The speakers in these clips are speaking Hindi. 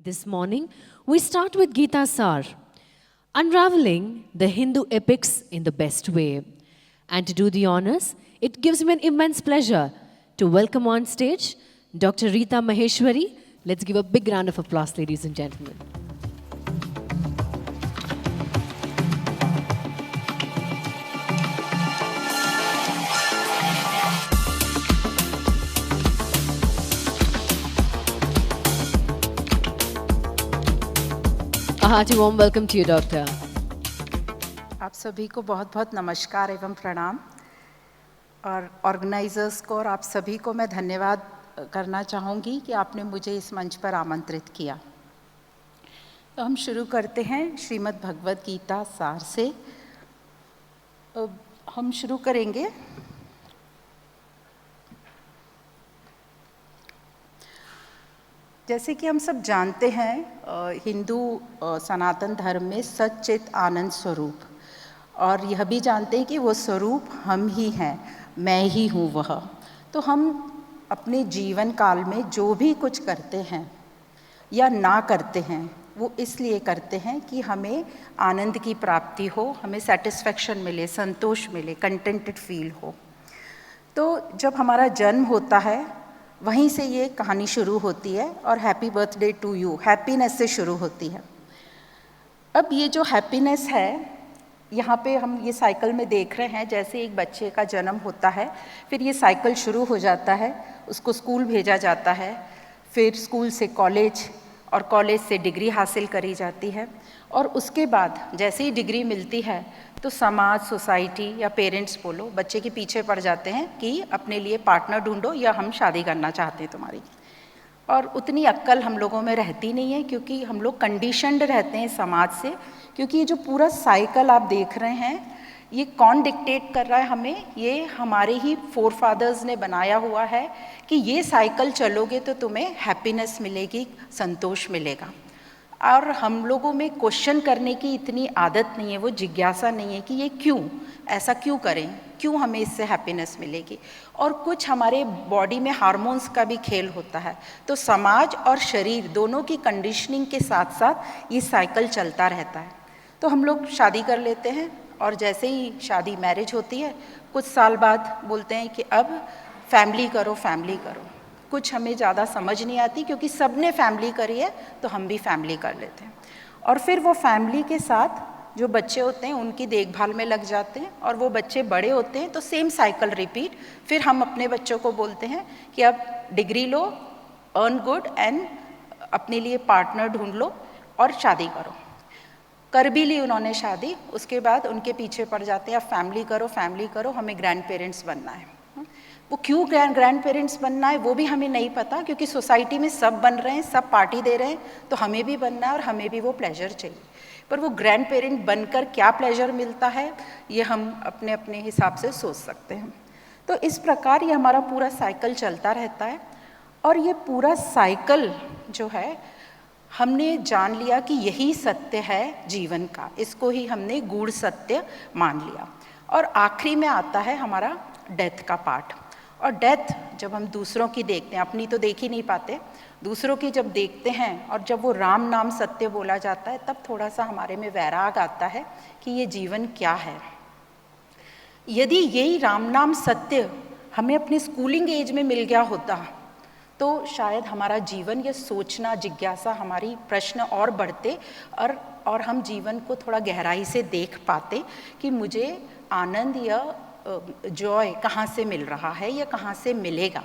This morning, we start with Gita Sar, unraveling the Hindu epics in the best way. And to do the honors, it gives me an immense pleasure to welcome on stage Dr. Rita Maheshwari. Let's give a big round of applause, ladies and gentlemen. A hearty warm welcome to you, Doctor. आप सभी को बहुत बहुत नमस्कार एवं प्रणाम और ऑर्गेनाइजर्स को और आप सभी को मैं धन्यवाद करना चाहूँगी कि आपने मुझे इस मंच पर आमंत्रित किया। तो हम शुरू करते हैं श्रीमद् भगवद गीता सार से। हम शुरू करेंगे जैसे कि हम सब जानते हैं हिंदू सनातन धर्म में सच्चित आनंद स्वरूप, और यह भी जानते हैं कि वो स्वरूप हम ही हैं, मैं ही हूँ वह। तो हम अपने जीवन काल में जो भी कुछ करते हैं या ना करते हैं वो इसलिए करते हैं कि हमें आनंद की प्राप्ति हो, हमें सेटिस्फैक्शन मिले, संतोष मिले, कंटेंटेड फील हो। तो जब हमारा जन्म होता है वहीं से ये कहानी शुरू होती है और happy birthday to you happiness से शुरू होती है। अब ये जो हैप्पीनेस है यहाँ पे हम ये साइकिल में देख रहे हैं, जैसे एक बच्चे का जन्म होता है, फिर ये साइकिल शुरू हो जाता है, उसको स्कूल भेजा जाता है, फिर स्कूल से कॉलेज और कॉलेज से डिग्री हासिल करी जाती है, और उसके बाद जैसे ही डिग्री मिलती है तो समाज, सोसाइटी या पेरेंट्स बोलो बच्चे के पीछे पड़ जाते हैं कि अपने लिए पार्टनर ढूंढो या हम शादी करना चाहते हैं तुम्हारी। और उतनी अक्ल हम लोगों में रहती नहीं है क्योंकि हम लोग कंडीशनड रहते हैं समाज से। क्योंकि ये जो पूरा साइकिल आप देख रहे हैं ये कौन डिक्टेट कर रहा है हमें? ये हमारे ही फोर फादर्स ने बनाया हुआ है कि ये साइकिल चलोगे तो तुम्हें हैप्पीनेस मिलेगी, संतोष मिलेगा। और हम लोगों में क्वेश्चन करने की इतनी आदत नहीं है, वो जिज्ञासा नहीं है कि ये क्यों, ऐसा क्यों करें, क्यों हमें इससे हैप्पीनेस मिलेगी। और कुछ हमारे बॉडी में हार्मोन्स का भी खेल होता है। तो समाज और शरीर दोनों की कंडीशनिंग के साथ साथ ये साइकिल चलता रहता है। तो हम लोग शादी कर लेते हैं और जैसे ही शादी मैरिज होती है कुछ साल बाद बोलते हैं कि अब फैमिली करो, फैमिली करो। कुछ हमें ज़्यादा समझ नहीं आती क्योंकि सब ने फैमिली करी है तो हम भी फैमिली कर लेते हैं। और फिर वो फैमिली के साथ जो बच्चे होते हैं उनकी देखभाल में लग जाते हैं, और वो बच्चे बड़े होते हैं तो सेम साइकिल रिपीट। फिर हम अपने बच्चों को बोलते हैं कि अब degree low, earn good and अपने लिए पार्टनर ढूंढ लो और शादी करो। कर भी ली उन्होंने शादी, उसके बाद उनके पीछे पड़ जाते हैं अब फैमिली करो, फैमिली करो, हमें ग्रैंड पेरेंट्स बनना है। वो क्यों ग्रैंड पेरेंट्स बनना है वो भी हमें नहीं पता, क्योंकि सोसाइटी में सब बन रहे हैं, सब पार्टी दे रहे हैं, तो हमें भी बनना है और हमें भी वो प्लेजर चाहिए। पर वो ग्रैंड पेरेंट बनकर क्या प्लेजर मिलता है ये हम अपने अपने हिसाब से सोच सकते हैं। तो इस प्रकार ये हमारा पूरा साइकिल चलता रहता है। और ये पूरा साइकिल जो है हमने जान लिया कि यही सत्य है जीवन का, इसको ही हमने गूढ़ सत्य मान लिया। और आखिरी में आता है हमारा डेथ का पार्ट। और डेथ जब हम दूसरों की देखते हैं, अपनी तो देख ही नहीं पाते, दूसरों की जब देखते हैं और जब वो राम नाम सत्य बोला जाता है तब थोड़ा सा हमारे में वैराग आता है कि ये जीवन क्या है। यदि यही राम नाम सत्य हमें अपने स्कूलिंग एज में मिल गया होता तो शायद हमारा जीवन, ये सोचना, जिज्ञासा, हमारी प्रश्न और बढ़ते और हम जीवन को थोड़ा गहराई से देख पाते कि मुझे आनंद या जॉय कहाँ से मिल रहा है या कहाँ से मिलेगा।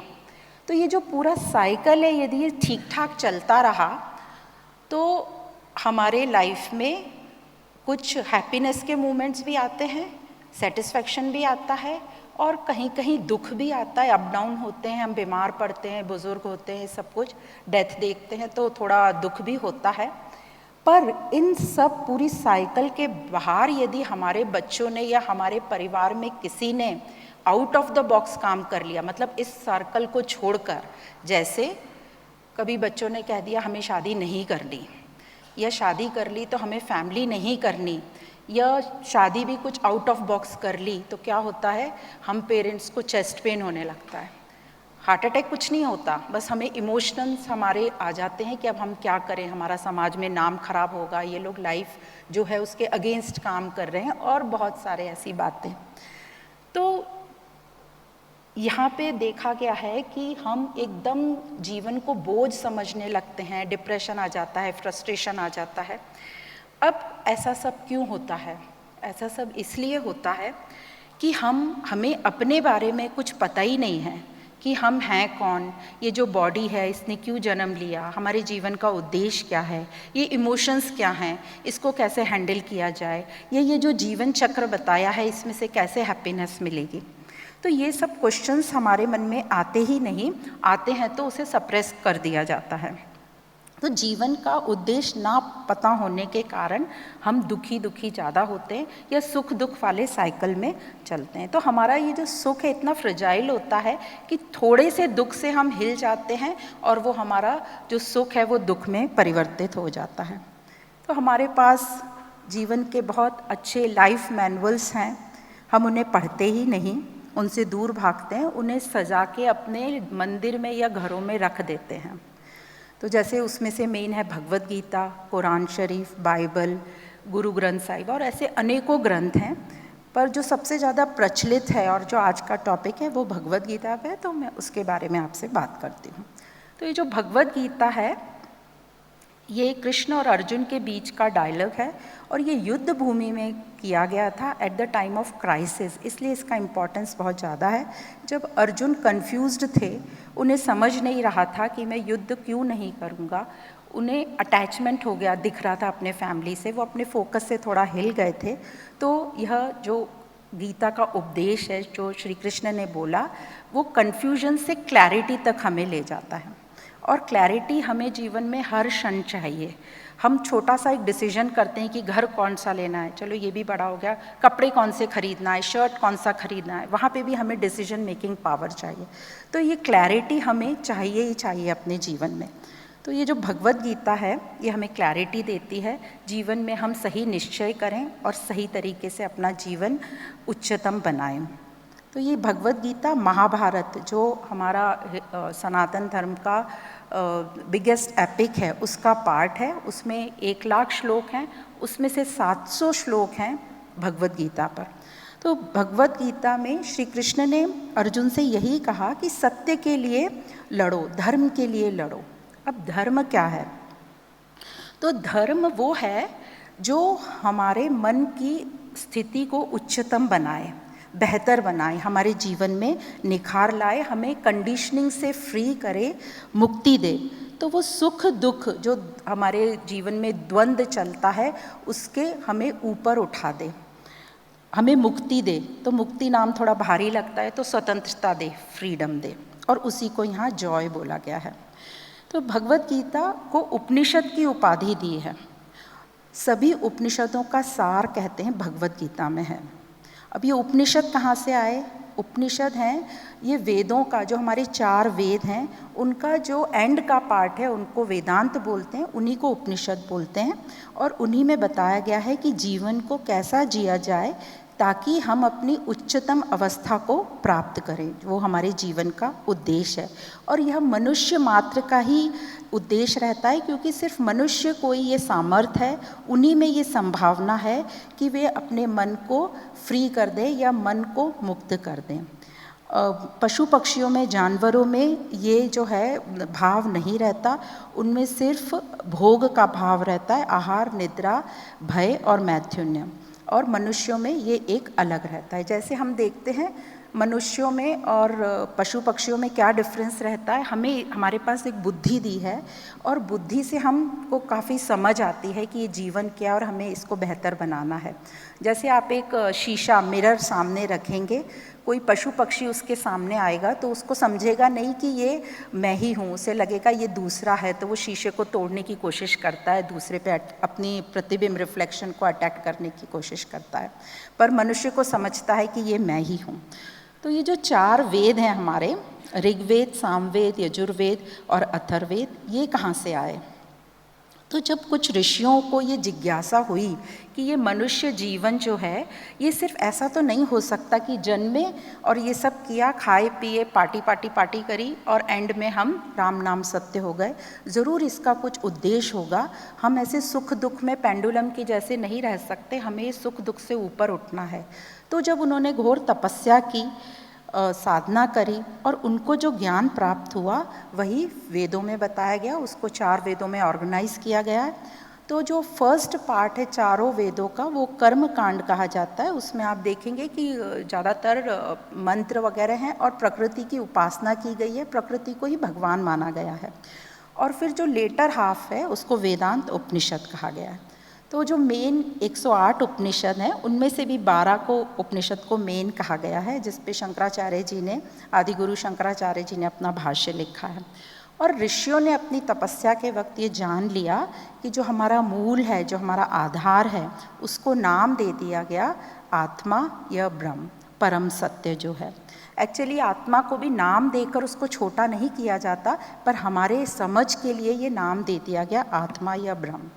तो ये जो पूरा साइकिल है यदि ये ठीक ठाक चलता रहा तो हमारे लाइफ में कुछ हैप्पीनेस के मोमेंट्स भी आते हैं, सेटिस्फैक्शन भी आता है, और कहीं कहीं दुख भी आता है, अप डाउन होते हैं, हम बीमार पड़ते हैं, बुजुर्ग होते हैं, सब कुछ, डेथ देखते हैं तो थोड़ा दुख भी होता है। पर इन सब पूरी साइकिल के बाहर यदि हमारे बच्चों ने या हमारे परिवार में किसी ने आउट ऑफ द बॉक्स काम कर लिया, मतलब इस सर्कल को छोड़कर, जैसे कभी बच्चों ने कह दिया हमें शादी नहीं करनी, या शादी कर ली तो हमें फैमिली नहीं करनी, या शादी भी कुछ आउट ऑफ बॉक्स कर ली, तो क्या होता है हम पेरेंट्स को चेस्ट पेन होने लगता है, हार्ट अटैक कुछ नहीं होता, बस हमें इमोशंस हमारे आ जाते हैं कि अब हम क्या करें, हमारा समाज में नाम खराब होगा, ये लोग लाइफ जो है उसके अगेंस्ट काम कर रहे हैं और बहुत सारे ऐसी बातें। तो यहाँ पे देखा गया है कि हम एकदम जीवन को बोझ समझने लगते हैं, डिप्रेशन आ जाता है, फ्रस्ट्रेशन आ जाता है। अब ऐसा सब क्यों होता है? ऐसा सब इसलिए होता है कि हमें अपने बारे में कुछ पता ही नहीं है कि हम हैं कौन, ये जो बॉडी है इसने क्यों जन्म लिया, हमारे जीवन का उद्देश्य क्या है, ये इमोशंस क्या हैं, इसको कैसे हैंडल किया जाए, ये जो जीवन चक्र बताया है इसमें से कैसे हैप्पीनेस मिलेगी। तो ये सब क्वेश्चंस हमारे मन में आते ही नहीं, आते हैं तो उसे सप्रेस कर दिया जाता है। तो जीवन का उद्देश्य ना पता होने के कारण हम दुखी ज़्यादा होते हैं या सुख दुख वाले साइकिल में चलते हैं। तो हमारा ये जो सुख है इतना फ्रेजाइल होता है कि थोड़े से दुख से हम हिल जाते हैं और वो हमारा जो सुख है वो दुख में परिवर्तित हो जाता है। तो हमारे पास जीवन के बहुत अच्छे लाइफ मैनुअल्स हैं, हम उन्हें पढ़ते ही नहीं, उनसे दूर भागते हैं, उन्हें सजा के अपने मंदिर में या घरों में रख देते हैं। तो जैसे उसमें से मेन है भगवद गीता, कुरान शरीफ, बाइबल, गुरु ग्रंथ साहिब और ऐसे अनेकों ग्रंथ हैं, पर जो सबसे ज़्यादा प्रचलित है और जो आज का टॉपिक है वो भगवद गीता पे है, तो मैं उसके बारे में आपसे बात करती हूँ। तो ये जो भगवद गीता है ये कृष्ण और अर्जुन के बीच का डायलॉग है और ये युद्ध भूमि में किया गया था at the time of crisis, इसलिए इसका इम्पोर्टेंस बहुत ज़्यादा है। जब अर्जुन कंफ्यूज्ड थे, उन्हें समझ नहीं रहा था कि मैं युद्ध क्यों नहीं करूँगा, उन्हें अटैचमेंट हो गया दिख रहा था अपने फैमिली से, वो अपने फोकस से थोड़ा हिल गए थे। तो यह जो गीता का उपदेश है जो श्री कृष्ण ने बोला वो कन्फ्यूजन से क्लैरिटी तक हमें ले जाता है। और क्लैरिटी हमें जीवन में हर क्षण चाहिए। हम छोटा सा एक डिसीजन करते हैं कि घर कौन सा लेना है, चलो ये भी बड़ा हो गया, कपड़े कौन से खरीदना है, शर्ट कौन सा खरीदना है, वहाँ पे भी हमें डिसीजन मेकिंग पावर चाहिए। तो ये क्लैरिटी हमें चाहिए ही चाहिए अपने जीवन में। तो ये जो भगवद गीता है ये हमें क्लैरिटी देती है, जीवन में हम सही निश्चय करें और सही तरीके से अपना जीवन उच्चतम बनाएं। तो ये भगवद गीता महाभारत जो हमारा सनातन धर्म का बिगेस्ट एपिक है उसका पार्ट है। उसमें 1,00,000 श्लोक हैं, उसमें से 700 श्लोक हैं भगवद गीता पर। तो भगवद गीता में श्री कृष्ण ने अर्जुन से यही कहा कि सत्य के लिए लड़ो, धर्म के लिए लड़ो। अब धर्म क्या है? तो धर्म वो है जो हमारे मन की स्थिति को उच्चतम बनाए, बेहतर बनाए, हमारे जीवन में निखार लाए, हमें कंडीशनिंग से फ्री करे, मुक्ति दे। तो वो सुख दुख जो हमारे जीवन में द्वंद्व चलता है उसके हमें ऊपर उठा दे, हमें मुक्ति दे। तो मुक्ति नाम थोड़ा भारी लगता है, तो स्वतंत्रता दे, फ्रीडम दे, और उसी को यहाँ जॉय बोला गया है। तो भगवद गीता को उपनिषद की उपाधि दी है। सभी उपनिषदों का सार कहते हैं भगवद गीता में है। अब ये उपनिषद कहाँ से आए? उपनिषद हैं ये वेदों का, जो हमारे 4 वेद हैं उनका जो एंड का पार्ट है उनको वेदांत बोलते हैं, उन्हीं को उपनिषद बोलते हैं। और उन्हीं में बताया गया है कि जीवन को कैसा जिया जाए ताकि हम अपनी उच्चतम अवस्था को प्राप्त करें, वो हमारे जीवन का उद्देश्य है। और यह मनुष्य मात्र का ही उद्देश्य रहता है, क्योंकि सिर्फ मनुष्य को ही ये सामर्थ्य है, उन्हीं में ये संभावना है कि वे अपने मन को फ्री कर दें या मन को मुक्त कर दें। पशु पक्षियों में, जानवरों में ये जो है भाव नहीं रहता, उनमें सिर्फ भोग का भाव रहता है, आहार, निद्रा, भय और मैथुन्य। और मनुष्यों में ये एक अलग रहता है। जैसे हम देखते हैं मनुष्यों में और पशु पक्षियों में क्या डिफरेंस रहता है, हमें हमारे पास एक बुद्धि दी है और बुद्धि से हमको काफ़ी समझ आती है कि ये जीवन क्या और हमें इसको बेहतर बनाना है। जैसे आप एक शीशा, मिरर सामने रखेंगे, कोई पशु पक्षी उसके सामने आएगा तो उसको समझेगा नहीं कि ये मैं ही हूँ, उसे लगेगा ये दूसरा है, तो वो शीशे को तोड़ने की कोशिश करता है, दूसरे पे अपनी प्रतिबिंब रिफ्लेक्शन को अटैक करने की कोशिश करता है। पर मनुष्य को समझता है कि ये मैं ही हूँ। तो ये जो 4 वेद हैं हमारे, ऋग्वेद, सामवेद, यजुर्वेद और अथर्ववेद, ये कहाँ से आए? तो जब कुछ ऋषियों को ये जिज्ञासा हुई कि ये मनुष्य जीवन जो है ये सिर्फ ऐसा तो नहीं हो सकता कि जन्मे और ये सब किया, खाए पिए, पार्टी पार्टी पार्टी करी और एंड में हम राम नाम सत्य हो गए, ज़रूर इसका कुछ उद्देश्य होगा। हम ऐसे सुख दुख में पेंडुलम की जैसे नहीं रह सकते, हमें सुख दुख से ऊपर उठना है। तो जब उन्होंने घोर तपस्या की, साधना करी और उनको जो ज्ञान प्राप्त हुआ वही वेदों में बताया गया, उसको 4 वेदों में ऑर्गेनाइज किया गया है। तो जो फर्स्ट पार्ट है चारों वेदों का वो कर्म कांड कहा जाता है। उसमें आप देखेंगे कि ज़्यादातर मंत्र वगैरह हैं और प्रकृति की उपासना की गई है, प्रकृति को ही भगवान माना गया है। और फिर जो लेटर हाफ है उसको वेदांत उपनिषद कहा गया है। तो जो मेन 108 उपनिषद हैं उनमें से भी 12 को उपनिषद को मेन कहा गया है, जिस पे शंकराचार्य जी ने, आदिगुरु शंकराचार्य जी ने अपना भाष्य लिखा है। और ऋषियों ने अपनी तपस्या के वक्त ये जान लिया कि जो हमारा मूल है, जो हमारा आधार है, उसको नाम दे दिया गया आत्मा या ब्रह्म, परम सत्य जो है। एक्चुअली आत्मा को भी नाम देकर उसको छोटा नहीं किया जाता, पर हमारे समझ के लिए ये नाम दे दिया गया आत्मा या ब्रह्म।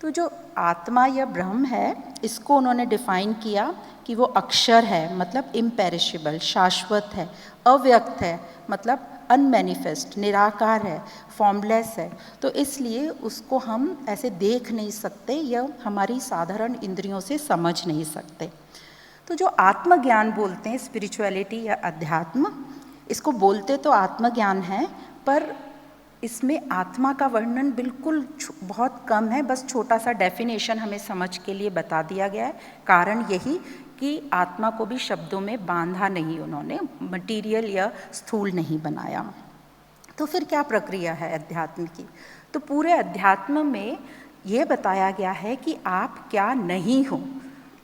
तो जो आत्मा या ब्रह्म है इसको उन्होंने डिफाइन किया कि वो अक्षर है, मतलब इम्पेरिशेबल, शाश्वत है, अव्यक्त है, मतलब अनमैनिफेस्ट, निराकार है, फॉर्मलेस है। तो इसलिए उसको हम ऐसे देख नहीं सकते या हमारी साधारण इंद्रियों से समझ नहीं सकते। तो जो आत्मज्ञान बोलते हैं, स्पिरिचुअलिटी या अध्यात्म, इसको बोलते तो आत्मज्ञान है, पर इसमें आत्मा का वर्णन बिल्कुल बहुत कम है, बस छोटा सा डेफिनेशन हमें समझ के लिए बता दिया गया है। कारण यही कि आत्मा को भी शब्दों में बांधा नहीं, उन्होंने मटीरियल या स्थूल नहीं बनाया। तो फिर क्या प्रक्रिया है अध्यात्म की? तो पूरे अध्यात्म में ये बताया गया है कि आप क्या नहीं हो।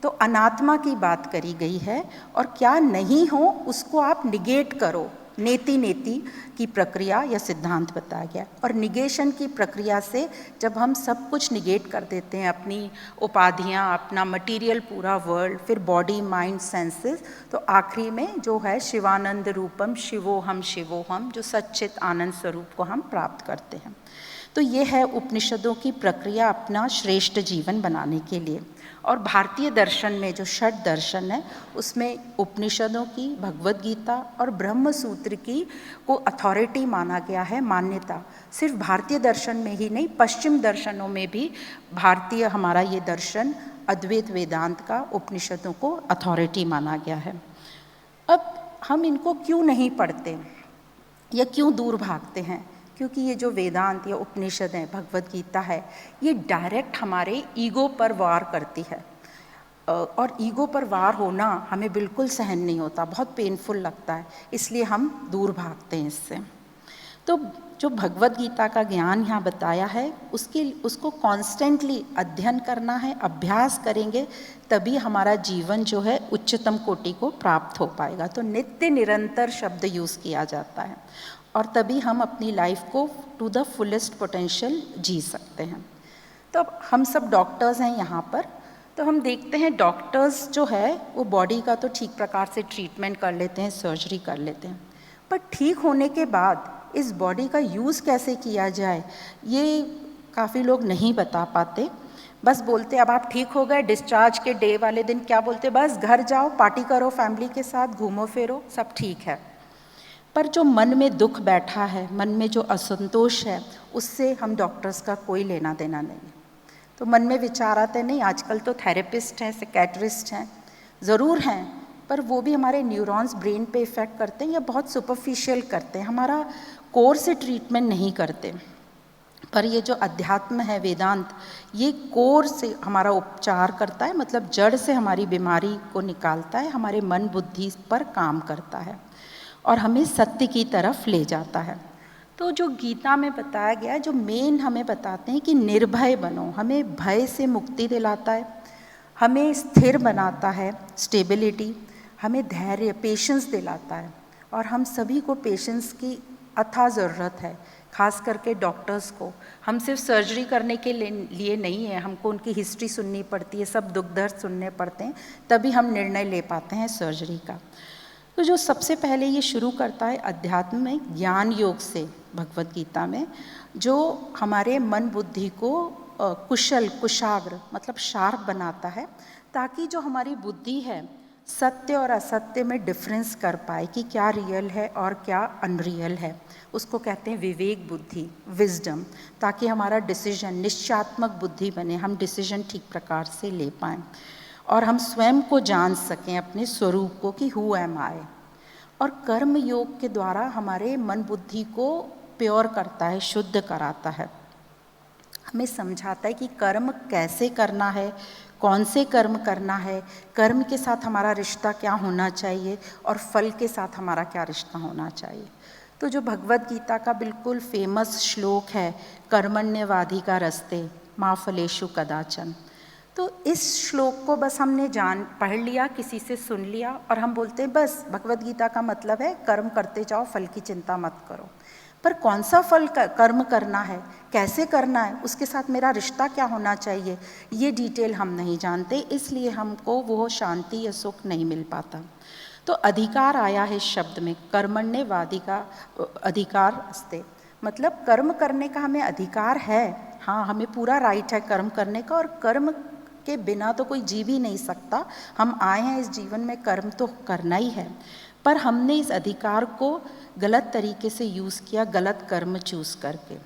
तो अनात्मा की बात करी गई है और क्या नहीं हो उसको आप निगेट करो, नेति नेति की प्रक्रिया या सिद्धांत बताया गया। और निगेशन की प्रक्रिया से जब हम सब कुछ निगेट कर देते हैं, अपनी उपाधियां, अपना मटेरियल पूरा वर्ल्ड, फिर बॉडी, माइंड, सेंसेस, तो आखिरी में जो है शिवानंद रूपम शिवोहम, जो सच्चित आनंद स्वरूप को हम प्राप्त करते हैं। तो ये है उपनिषदों की प्रक्रिया अपना श्रेष्ठ जीवन बनाने के लिए। और भारतीय दर्शन में जो षट दर्शन है उसमें उपनिषदों की, भगवद गीता और ब्रह्म सूत्र की को अथॉरिटी माना गया है, मान्यता। सिर्फ भारतीय दर्शन में ही नहीं, पश्चिम दर्शनों में भी भारतीय हमारा ये दर्शन अद्वैत वेदांत का उपनिषदों को अथॉरिटी माना गया है। अब हम इनको क्यों नहीं पढ़ते या क्यों दूर भागते हैं? क्योंकि ये जो वेदांत या उपनिषद है, भगवद गीता है, ये डायरेक्ट हमारे ईगो पर वार करती है। और ईगो पर वार होना हमें बिल्कुल सहन नहीं होता, बहुत पेनफुल लगता है, इसलिए हम दूर भागते हैं इससे। तो जो भगवद गीता का ज्ञान यहाँ बताया है उसको कॉन्स्टेंटली अध्ययन करना है, अभ्यास करेंगे तभी हमारा जीवन जो है उच्चतम कोटि को प्राप्त हो पाएगा। तो नित्य निरंतर शब्द यूज़ किया जाता है और तभी हम अपनी लाइफ को टू द फुलेस्ट पोटेंशियल जी सकते हैं। तो अब हम सब डॉक्टर्स हैं यहाँ पर, तो हम देखते हैं डॉक्टर्स जो है वो बॉडी का तो ठीक प्रकार से ट्रीटमेंट कर लेते हैं, सर्जरी कर लेते हैं, पर ठीक होने के बाद इस बॉडी का यूज़ कैसे किया जाए ये काफ़ी लोग नहीं बता पाते। बस बोलते अब आप ठीक हो गए, डिस्चार्ज के डे वाले दिन क्या बोलते, बस घर जाओ, पार्टी करो, फैमिली के साथ घूमो फिरो, सब ठीक है। पर जो मन में दुख बैठा है, मन में जो असंतोष है, उससे हम डॉक्टर्स का कोई लेना देना नहीं है। तो मन में विचार आते नहीं, आजकल तो थेरेपिस्ट हैं, साइकेट्रिस्ट हैं, ज़रूर हैं, पर वो भी हमारे न्यूरॉन्स ब्रेन पे इफ़ेक्ट करते हैं या बहुत सुपरफिशियल करते हैं, हमारा कोर से ट्रीटमेंट नहीं करते। पर ये जो अध्यात्म है वेदांत, ये कोर से हमारा उपचार करता है, मतलब जड़ से हमारी बीमारी को निकालता है, हमारे मन बुद्धि पर काम करता है और हमें सत्य की तरफ ले जाता है। तो जो गीता में बताया गया, जो मेन हमें बताते हैं कि निर्भय बनो, हमें भय से मुक्ति दिलाता है, हमें स्थिर बनाता है, स्टेबिलिटी, हमें धैर्य, पेशेंस दिलाता है। और हम सभी को पेशेंस की अथाह ज़रूरत है, खास करके डॉक्टर्स को। हम सिर्फ सर्जरी करने के लिए नहीं है, हमको उनकी हिस्ट्री सुननी पड़ती है, सब दुख दर्द सुनने पड़ते हैं, तभी हम निर्णय ले पाते हैं सर्जरी का। तो जो सबसे पहले ये शुरू करता है अध्यात्म में ज्ञान योग से, भगवद गीता में, जो हमारे मन बुद्धि को कुशल, कुशाग्र मतलब शार्प बनाता है, ताकि जो हमारी बुद्धि है सत्य और असत्य में डिफरेंस कर पाए कि क्या रियल है और क्या अनरियल है। उसको कहते हैं विवेक बुद्धि, विजडम, ताकि हमारा डिसीजन निश्चयात्मक बुद्धि बने, हम डिसीजन ठीक प्रकार से ले पाएँ और हम स्वयं को जान सकें, अपने स्वरूप को कि हु एम आई। और कर्म योग के द्वारा हमारे मन बुद्धि को प्योर करता है, शुद्ध कराता है, हमें समझाता है कि कर्म कैसे करना है, कौन से कर्म करना है, कर्म के साथ हमारा रिश्ता क्या होना चाहिए और फल के साथ हमारा क्या रिश्ता होना चाहिए। तो जो भगवद गीता का बिल्कुल फेमस श्लोक है, कर्मण्यवाधिका रस्ते मा फलेषु कदाचन, तो इस श्लोक को बस हमने पढ़ लिया, किसी से सुन लिया और हम बोलते हैं बस भगवद गीता का मतलब है कर्म करते जाओ, फल की चिंता मत करो। पर कौन सा फल कर्म करना है, कैसे करना है, उसके साथ मेरा रिश्ता क्या होना चाहिए, ये डिटेल हम नहीं जानते, इसलिए हमको वो शांति या सुख नहीं मिल पाता। तो अधिकार आया है शब्द में, कर्मण्यवाधिका अधिकार अस्ते, मतलब कर्म करने का हमें अधिकार है। हाँ, हमें पूरा राइट है कर्म करने का, और कर्म के बिना तो कोई जी भी नहीं सकता। हम आए हैं इस जीवन में कर्म तो करना ही है, पर हमने इस अधिकार को गलत तरीके से यूज़ किया, गलत कर्म चूज़ करके।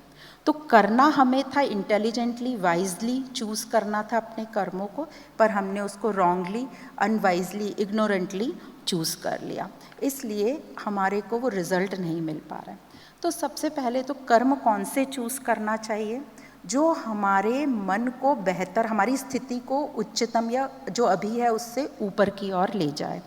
तो करना हमें था इंटेलिजेंटली, वाइजली चूज़ करना था अपने कर्मों को, पर हमने उसको रॉन्गली, अनवाइजली, इग्नोरेंटली चूज़ कर लिया, इसलिए हमारे को वो रिज़ल्ट नहीं मिल पा रहा है। तो सबसे पहले तो कर्म कौन से चूज़ करना चाहिए, जो हमारे मन को बेहतर, हमारी स्थिति को उच्चतम या जो अभी है उससे ऊपर की ओर ले जाए।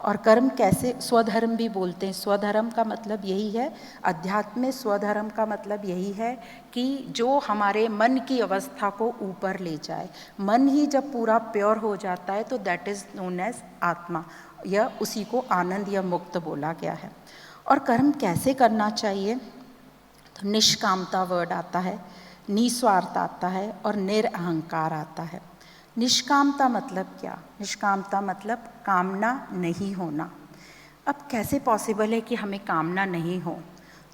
और कर्म कैसे, स्वधर्म भी बोलते हैं, स्वधर्म का मतलब यही है, अध्यात्म में स्वधर्म का मतलब यही है कि जो हमारे मन की अवस्था को ऊपर ले जाए। मन ही जब पूरा प्योर हो जाता है तो दैट इज़ नोन एज आत्मा, या उसी को आनंद या मुक्त बोला गया है। और कर्म कैसे करना चाहिए, तो निष्कामता वर्ड आता है, निस्वार्थ आता है और निरअहंकार आता है। निष्कामता मतलब क्या, निष्कामता मतलब कामना नहीं होना। अब कैसे पॉसिबल है कि हमें कामना नहीं हो,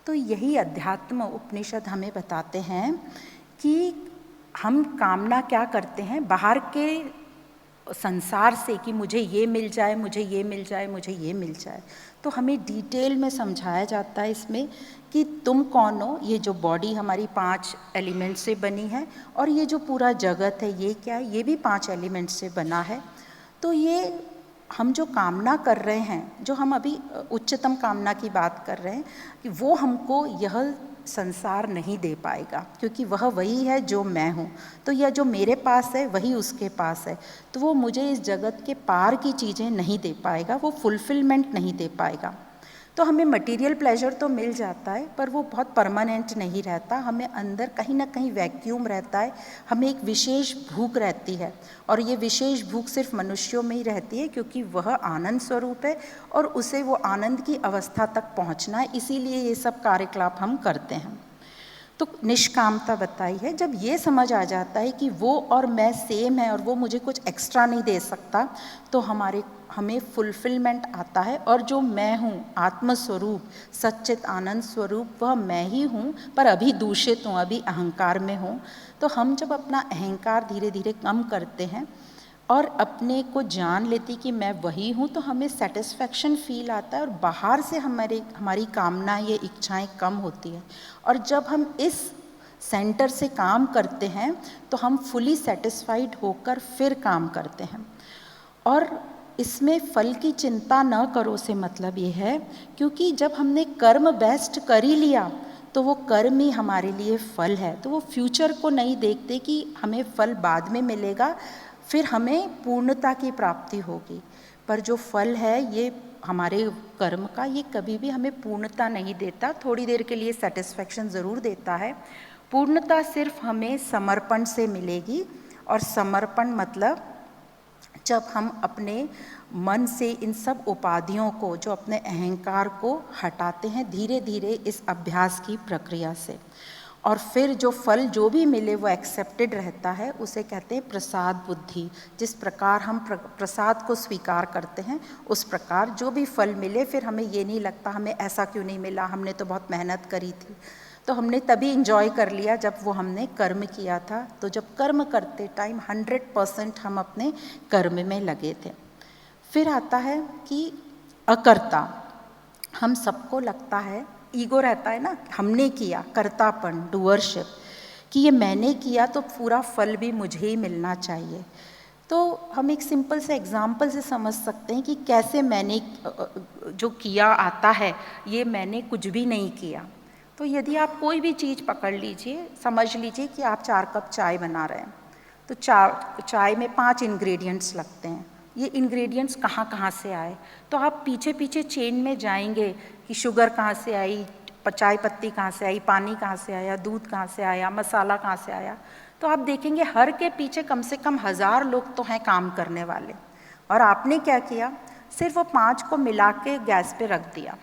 तो यही अध्यात्म उपनिषद हमें बताते हैं कि हम कामना क्या करते हैं, बाहर के संसार से कि मुझे ये मिल जाए, मुझे ये मिल जाए, मुझे ये मिल जाए। तो हमें डिटेल में समझाया जाता है इसमें कि तुम कौन हो, ये जो बॉडी हमारी 5 एलिमेंट से बनी है और ये जो पूरा जगत है ये क्या है, ये भी 5 एलिमेंट से बना है। तो ये हम जो कामना कर रहे हैं, जो हम अभी उच्चतम कामना की बात कर रहे हैं, कि वो हमको यह संसार नहीं दे पाएगा, क्योंकि वह वही है जो मैं हूँ। तो यह जो मेरे पास है वही उसके पास है, तो वो मुझे इस जगत के पार की चीज़ें नहीं दे पाएगा, वो फुलफिलमेंट नहीं दे पाएगा। तो हमें मटेरियल प्लेजर तो मिल जाता है, पर वो बहुत परमानेंट नहीं रहता, हमें अंदर कहीं ना कहीं वैक्यूम रहता है, हमें एक विशेष भूख रहती है, और ये विशेष भूख सिर्फ मनुष्यों में ही रहती है, क्योंकि वह आनंद स्वरूप है और उसे वो आनंद की अवस्था तक पहुंचना है, इसीलिए ये सब कार्यकलाप हम करते हैं। तो निष्कामता बताई है, जब ये समझ आ जाता है कि वो और मैं सेम है और वो मुझे कुछ एक्स्ट्रा नहीं दे सकता, तो हमें फुलफिलमेंट आता है। और जो मैं हूँ, आत्मस्वरूप, सच्चित आनंद स्वरूप, वह मैं ही हूँ, पर अभी दूषित हूँ, अभी अहंकार में हूँ। तो हम जब अपना अहंकार धीरे धीरे कम करते हैं और अपने को जान लेती कि मैं वही हूँ, तो हमें सेटिस्फैक्शन फील आता है और बाहर से हमारी कामना या इच्छाएं कम होती है। और जब हम इस सेंटर से काम करते हैं तो हम फुली सेटिस्फाइड होकर फिर काम करते हैं। और इसमें फल की चिंता न करो से मतलब ये है, क्योंकि जब हमने कर्म बेस्ट कर ही लिया तो वो कर्म ही हमारे लिए फल है। तो वो फ्यूचर को नहीं देखते कि हमें फल बाद में मिलेगा, फिर हमें पूर्णता की प्राप्ति होगी। पर जो फल है ये हमारे कर्म का, ये कभी भी हमें पूर्णता नहीं देता, थोड़ी देर के लिए सेटिस्फैक्शन ज़रूर देता है। पूर्णता सिर्फ हमें समर्पण से मिलेगी, और समर्पण मतलब जब हम अपने मन से इन सब उपाधियों को, जो अपने अहंकार को हटाते हैं धीरे धीरे इस अभ्यास की प्रक्रिया से, और फिर जो फल जो भी मिले वो एक्सेप्टेड रहता है, उसे कहते हैं प्रसाद बुद्धि। जिस प्रकार हम प्रसाद को स्वीकार करते हैं, उस प्रकार जो भी फल मिले फिर हमें ये नहीं लगता हमें ऐसा क्यों नहीं मिला, हमने तो बहुत मेहनत करी थी। तो हमने तभी इंजॉय कर लिया जब वो हमने कर्म किया था। तो जब कर्म करते टाइम 100% हम अपने कर्म में लगे थे। फिर आता है कि अकर्ता। हम सबको लगता है, ईगो रहता है ना, हमने किया, कर्तापन, डूअरशिप, कि ये मैंने किया तो पूरा फल भी मुझे ही मिलना चाहिए। तो हम एक सिंपल से एग्जाम्पल से समझ सकते हैं कि कैसे मैंने जो किया आता है, ये मैंने कुछ भी नहीं किया। तो यदि आप कोई भी चीज़ पकड़ लीजिए, समझ लीजिए कि आप 4 कप चाय बना रहे हैं, तो चाय में 5 इंग्रेडिएंट्स लगते हैं। ये इंग्रेडिएंट्स कहाँ कहाँ से आए, तो आप पीछे पीछे चेन में जाएंगे कि शुगर कहाँ से आई, चाय पत्ती कहाँ से आई, पानी कहाँ से आया, दूध कहाँ से आया, मसाला कहाँ से आया। तो आप देखेंगे हर के पीछे कम से कम 1000 लोग तो हैं काम करने वाले। और आपने क्या किया, सिर्फ वो 5 को मिला के गैस पे रख दिया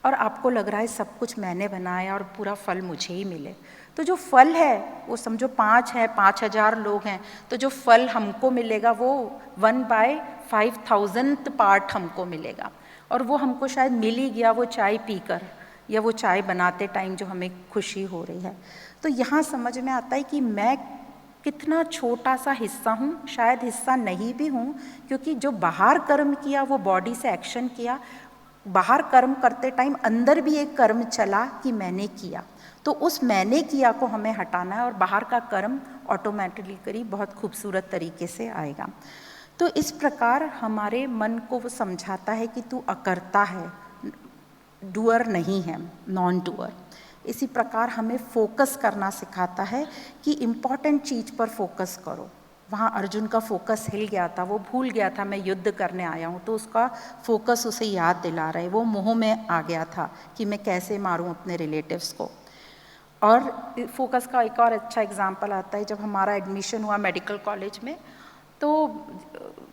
और आपको लग रहा है सब कुछ मैंने बनाया और पूरा फल मुझे ही मिले। तो जो फल है वो समझो 5 है, 5000 लोग हैं, तो जो फल हमको मिलेगा वो 1/5000th पार्ट हमको मिलेगा। और वो हमको शायद मिल ही गया वो चाय पीकर, या वो चाय बनाते टाइम जो हमें खुशी हो रही है। तो यहाँ समझ में आता है कि मैं कितना छोटा सा हिस्सा हूँ, शायद हिस्सा नहीं भी हूँ, क्योंकि जो बाहर कर्म किया वो बॉडी से एक्शन किया, बाहर कर्म करते टाइम अंदर भी एक कर्म चला कि मैंने किया। तो उस मैंने किया को हमें हटाना है और बाहर का कर्म ऑटोमेटिकली बहुत खूबसूरत तरीके से आएगा। तो इस प्रकार हमारे मन को वो समझाता है कि तू अकर्ता है, डूअर नहीं है, नॉन डूअर। इसी प्रकार हमें फोकस करना सिखाता है कि इम्पॉर्टेंट चीज़ पर फोकस करो। वहाँ अर्जुन का फोकस हिल गया था, वो भूल गया था मैं युद्ध करने आया हूँ, तो उसका फोकस उसे याद दिला रहा है। वो मोह में आ गया था कि मैं कैसे मारूँ अपने रिलेटिव्स को। और फोकस का एक और अच्छा एग्जाम्पल आता है, जब हमारा एडमिशन हुआ मेडिकल कॉलेज में, तो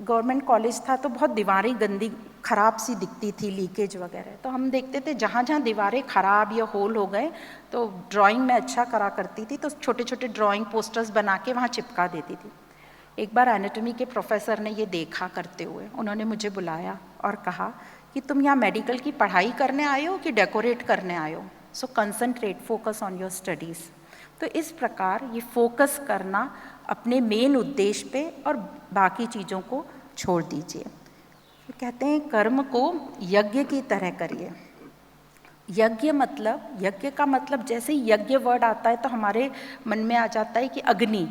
गवर्नमेंट कॉलेज था, तो बहुत दीवारें गंदी खराब सी दिखती थी, लीकेज वगैरह। तो हम देखते थे जहाँ जहाँ दीवारें खराब या होल हो गए, तो ड्राइंग में अच्छा करा करती थी, तो छोटे छोटे ड्राइंग पोस्टर्स बना के वहाँ चिपका देती थी। एक बार एनाटॉमी के प्रोफेसर ने ये देखा करते हुए, उन्होंने मुझे बुलाया और कहा कि तुम यहाँ मेडिकल की पढ़ाई करने आए हो कि डेकोरेट करने आए हो, so concentrate, focus on your studies. तो इस प्रकार ये फोकस करना अपने मेन उद्देश्य पे और बाकी चीज़ों को छोड़ दीजिए। तो कहते हैं कर्म को यज्ञ की तरह करिए। यज्ञ मतलब, यज्ञ का मतलब जैसे ही यज्ञ वर्ड आता है तो हमारे मन में आ जाता है कि अग्नि,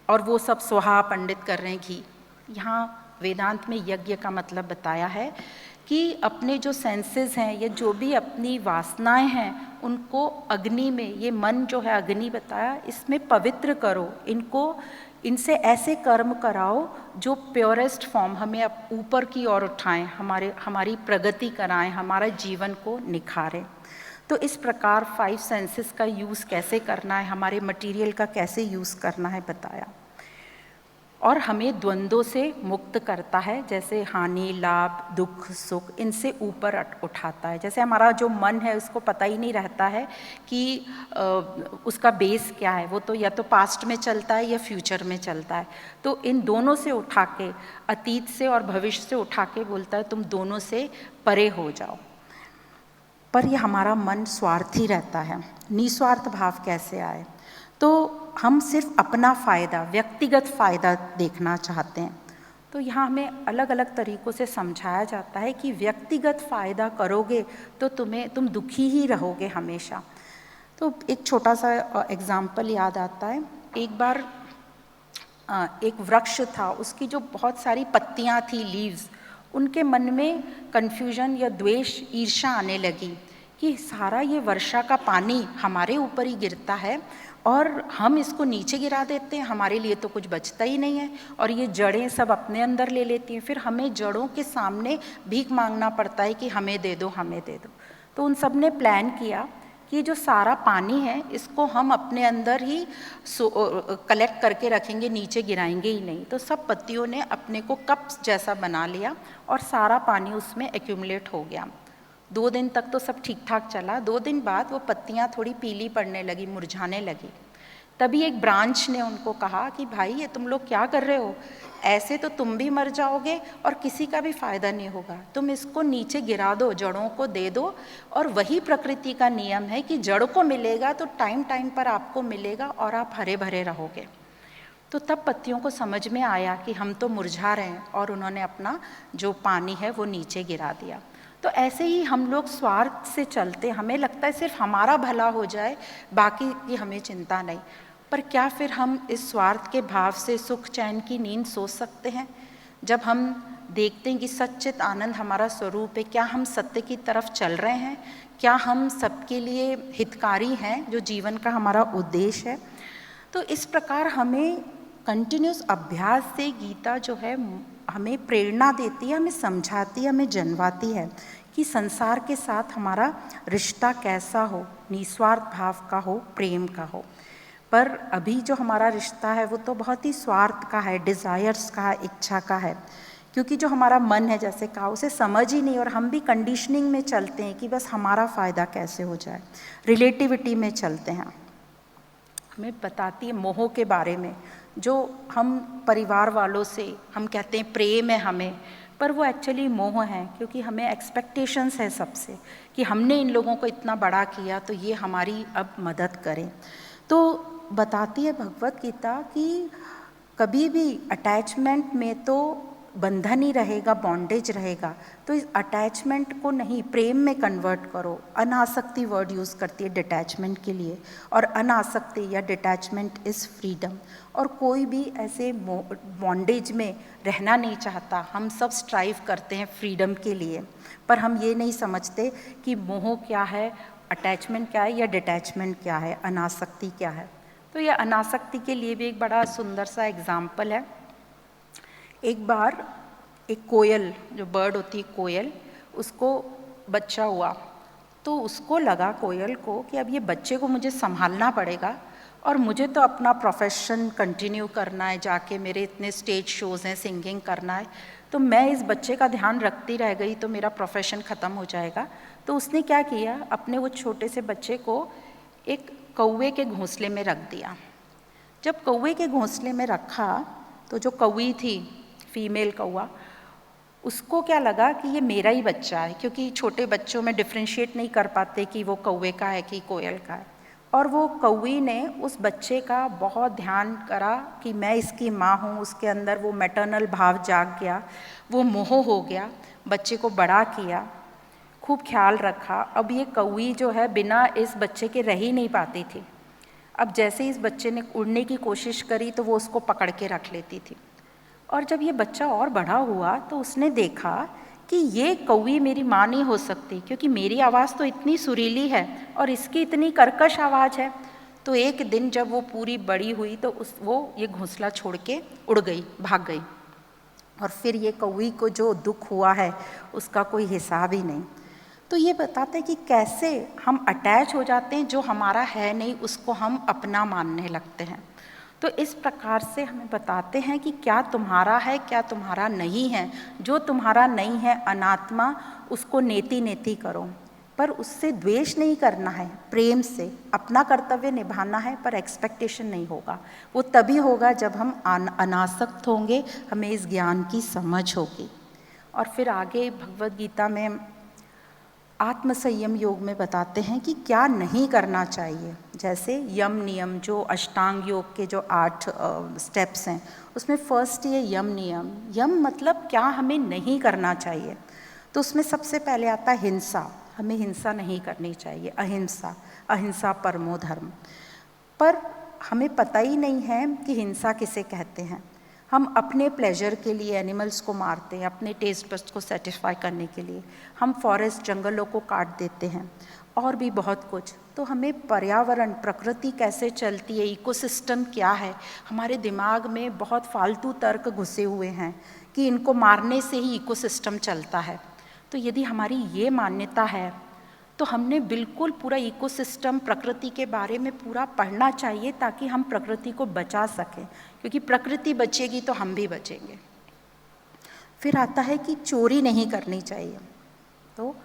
और वो सब स्वाहा पंडित कर रहे हैं घी। यहाँ वेदांत में यज्ञ का मतलब बताया है कि अपने जो सेंसेस हैं या जो भी अपनी वासनाएं हैं उनको अग्नि में, ये मन जो है अग्नि बताया, इसमें पवित्र करो, इनको, इनसे ऐसे कर्म कराओ जो प्योरेस्ट फॉर्म हमें अब ऊपर की ओर उठाएं, हमारी प्रगति कराएं, हमारा जीवन को निखारें। तो इस प्रकार 5 सेंसेस का यूज़ कैसे करना है, हमारे मटेरियल का कैसे यूज़ करना है बताया। और हमें द्वंद्वों से मुक्त करता है, जैसे हानि, लाभ, दुख, सुख, इनसे ऊपर उठाता है। जैसे हमारा जो मन है उसको पता ही नहीं रहता है कि उसका बेस क्या है, वो तो या तो पास्ट में चलता है या फ्यूचर में चलता है। तो इन दोनों से उठा के, अतीत से और भविष्य से उठा के बोलता है तुम दोनों से परे हो जाओ। पर ये हमारा मन स्वार्थी रहता है। निस्वार्थ भाव कैसे आए, तो हम सिर्फ अपना फ़ायदा, व्यक्तिगत फ़ायदा देखना चाहते हैं। तो यहाँ हमें अलग अलग तरीक़ों से समझाया जाता है कि व्यक्तिगत फ़ायदा करोगे तो तुम दुखी ही रहोगे हमेशा। तो एक छोटा सा एग्ज़ाम्पल याद आता है। एक बार एक वृक्ष था, उसकी जो बहुत सारी पत्तियाँ थी, लीव्स, उनके मन में कन्फ्यूजन या द्वेष, ईर्ष्या आने लगी कि सारा ये वर्षा का पानी हमारे ऊपर ही गिरता है और हम इसको नीचे गिरा देते हैं, हमारे लिए तो कुछ बचता ही नहीं है, और ये जड़ें सब अपने अंदर ले लेती हैं। फिर हमें जड़ों के सामने भीख मांगना पड़ता है कि हमें दे दो, हमें दे दो। तो उन सब ने प्लान किया कि जो सारा पानी है इसको हम अपने अंदर ही कलेक्ट करके रखेंगे, नीचे गिराएंगे ही नहीं। तो सब पत्तियों ने अपने को कप जैसा बना लिया और सारा पानी उसमें एक्यूमुलेट हो गया। 2 दिन तक तो सब ठीक ठाक चला। 2 दिन बाद वो पत्तियाँ थोड़ी पीली पड़ने लगी, मुरझाने लगी। तभी एक ब्रांच ने उनको कहा कि भाई ये तुम लोग क्या कर रहे हो, ऐसे तो तुम भी मर जाओगे और किसी का भी फायदा नहीं होगा, तुम इसको नीचे गिरा दो, जड़ों को दे दो। और वही प्रकृति का नियम है कि जड़ को मिलेगा तो टाइम टाइम पर आपको मिलेगा और आप हरे भरे रहोगे। तो तब पत्तियों को समझ में आया कि हम तो मुरझा रहे हैं, और उन्होंने अपना जो पानी है वो नीचे गिरा दिया। तो ऐसे ही हम लोग स्वार्थ से चलते, हमें लगता है सिर्फ हमारा भला हो जाए, बाकी की हमें चिंता नहीं। पर क्या फिर हम इस स्वार्थ के भाव से सुख चैन की नींद सो सकते हैं? जब हम देखते हैं कि सच्चित आनंद हमारा स्वरूप है, क्या हम सत्य की तरफ चल रहे हैं? क्या हम सबके लिए हितकारी हैं, जो जीवन का हमारा उद्देश्य है? तो इस प्रकार हमें कंटिन्यूस अभ्यास से गीता जो है हमें प्रेरणा देती है, हमें समझाती है, हमें जनवाती है कि संसार के साथ हमारा रिश्ता कैसा हो, निस्वार्थ भाव का हो, प्रेम का हो। पर अभी जो हमारा रिश्ता है वो तो बहुत ही स्वार्थ का है, डिज़ायर्स का है, इच्छा का है। क्योंकि जो हमारा मन है, जैसे कहा, उसे समझ ही नहीं, और हम भी कंडीशनिंग में चलते हैं कि बस हमारा फ़ायदा कैसे हो जाए, रिलेटिविटी में चलते हैं। हमें बताती है मोह के बारे में, जो हम परिवार वालों से हम कहते हैं प्रेम है हमें, पर वो एक्चुअली मोह है, क्योंकि हमें एक्सपेक्टेशंस है सबसे कि हमने इन लोगों को इतना बड़ा किया तो ये हमारी अब मदद करें। तो बताती है भगवत गीता कि कभी भी अटैचमेंट में तो बंधन ही रहेगा, बॉन्डेज रहेगा। तो इस अटैचमेंट को नहीं, प्रेम में कन्वर्ट करो। अनासक्ति वर्ड यूज़ करती है डिटैचमेंट के लिए, और अनासक्ति या डिटैचमेंट इज़ फ्रीडम। और कोई भी ऐसे बॉन्डेज में रहना नहीं चाहता, हम सब स्ट्राइव करते हैं फ्रीडम के लिए, पर हम ये नहीं समझते कि मोह क्या है, अटैचमेंट क्या है, या डिटैचमेंट क्या है, अनासक्ति क्या है। तो यह अनासक्ति के लिए भी एक बड़ा सुंदर सा एग्जाम्पल है। एक बार एक कोयल, जो बर्ड होती है कोयल, उसको बच्चा हुआ, तो उसको लगा कोयल को कि अब ये बच्चे को मुझे संभालना पड़ेगा, और मुझे तो अपना प्रोफेशन कंटिन्यू करना है, जाके मेरे इतने स्टेज शोज़ हैं, सिंगिंग करना है, तो मैं इस बच्चे का ध्यान रखती रह गई तो मेरा प्रोफेशन ख़त्म हो जाएगा। तो उसने क्या किया, अपने वो छोटे से बच्चे को एक कौवे के घोंसले में रख दिया। जब कौवे के घोंसले में रखा तो जो कौवी थी, फीमेल कौवा, उसको क्या लगा कि ये मेरा ही बच्चा है, क्योंकि छोटे बच्चों में डिफ्रेंशिएट नहीं कर पाते कि वो कौवे का है कि कोयल का है। और वो कौवी ने उस बच्चे का बहुत ध्यान करा कि मैं इसकी माँ हूँ, उसके अंदर वो मैटरनल भाव जाग गया, वो मोह हो गया, बच्चे को बड़ा किया, खूब ख्याल रखा। अब ये कौवी जो है बिना इस बच्चे के रह ही नहीं पाती थी। अब जैसे ही इस बच्चे ने उड़ने की कोशिश करी तो वो उसको पकड़ के रख लेती थी। और जब ये बच्चा और बड़ा हुआ तो उसने देखा कि ये कौवी मेरी माँ नहीं हो सकती, क्योंकि मेरी आवाज़ तो इतनी सुरीली है और इसकी इतनी कर्कश आवाज़ है। तो एक दिन जब वो पूरी बड़ी हुई तो वो ये घोंसला छोड़ के उड़ गई, भाग गई। और फिर ये कौवी को जो दुख हुआ है उसका कोई हिसाब ही नहीं। तो ये बताते हैं कि कैसे हम अटैच हो जाते हैं, जो हमारा है नहीं उसको हम अपना मानने लगते हैं। तो इस प्रकार से हमें बताते हैं कि क्या तुम्हारा है, क्या तुम्हारा नहीं है। जो तुम्हारा नहीं है अनात्मा, उसको नेति नेति करो, पर उससे द्वेष नहीं करना है, प्रेम से अपना कर्तव्य निभाना है, पर एक्सपेक्टेशन नहीं होगा। वो तभी होगा जब हम अनासक्त होंगे, हमें इस ज्ञान की समझ होगी। और फिर आगे भगवद गीता में आत्म संयम योग में बताते हैं कि क्या नहीं करना चाहिए। जैसे यम नियम, जो अष्टांग योग के जो 8 स्टेप्स हैं, उसमें फर्स्ट ये यम नियम। यम मतलब क्या हमें नहीं करना चाहिए। तो उसमें सबसे पहले आता है हिंसा, हमें हिंसा नहीं करनी चाहिए, अहिंसा, अहिंसा परमो धर्म। पर हमें पता ही नहीं है कि हिंसा किसे कहते हैं। हम अपने प्लेजर के लिए एनिमल्स को मारते हैं, अपने टेस्ट बस्ट को सेटिस्फाई करने के लिए। हम फॉरेस्ट, जंगलों को काट देते हैं, और भी बहुत कुछ। तो हमें पर्यावरण, प्रकृति कैसे चलती है, इकोसिस्टम क्या है, हमारे दिमाग में बहुत फालतू तर्क घुसे हुए हैं कि इनको मारने से ही इकोसिस्टम चलता है। तो यदि हमारी ये मान्यता है तो हमने बिल्कुल पूरा इकोसिस्टम, प्रकृति के बारे में पूरा पढ़ना चाहिए, ताकि हम प्रकृति को बचा सकें, क्योंकि प्रकृति बचेगी तो हम भी बचेंगे। फिर आता है कि चोरी नहीं करनी चाहिए। तो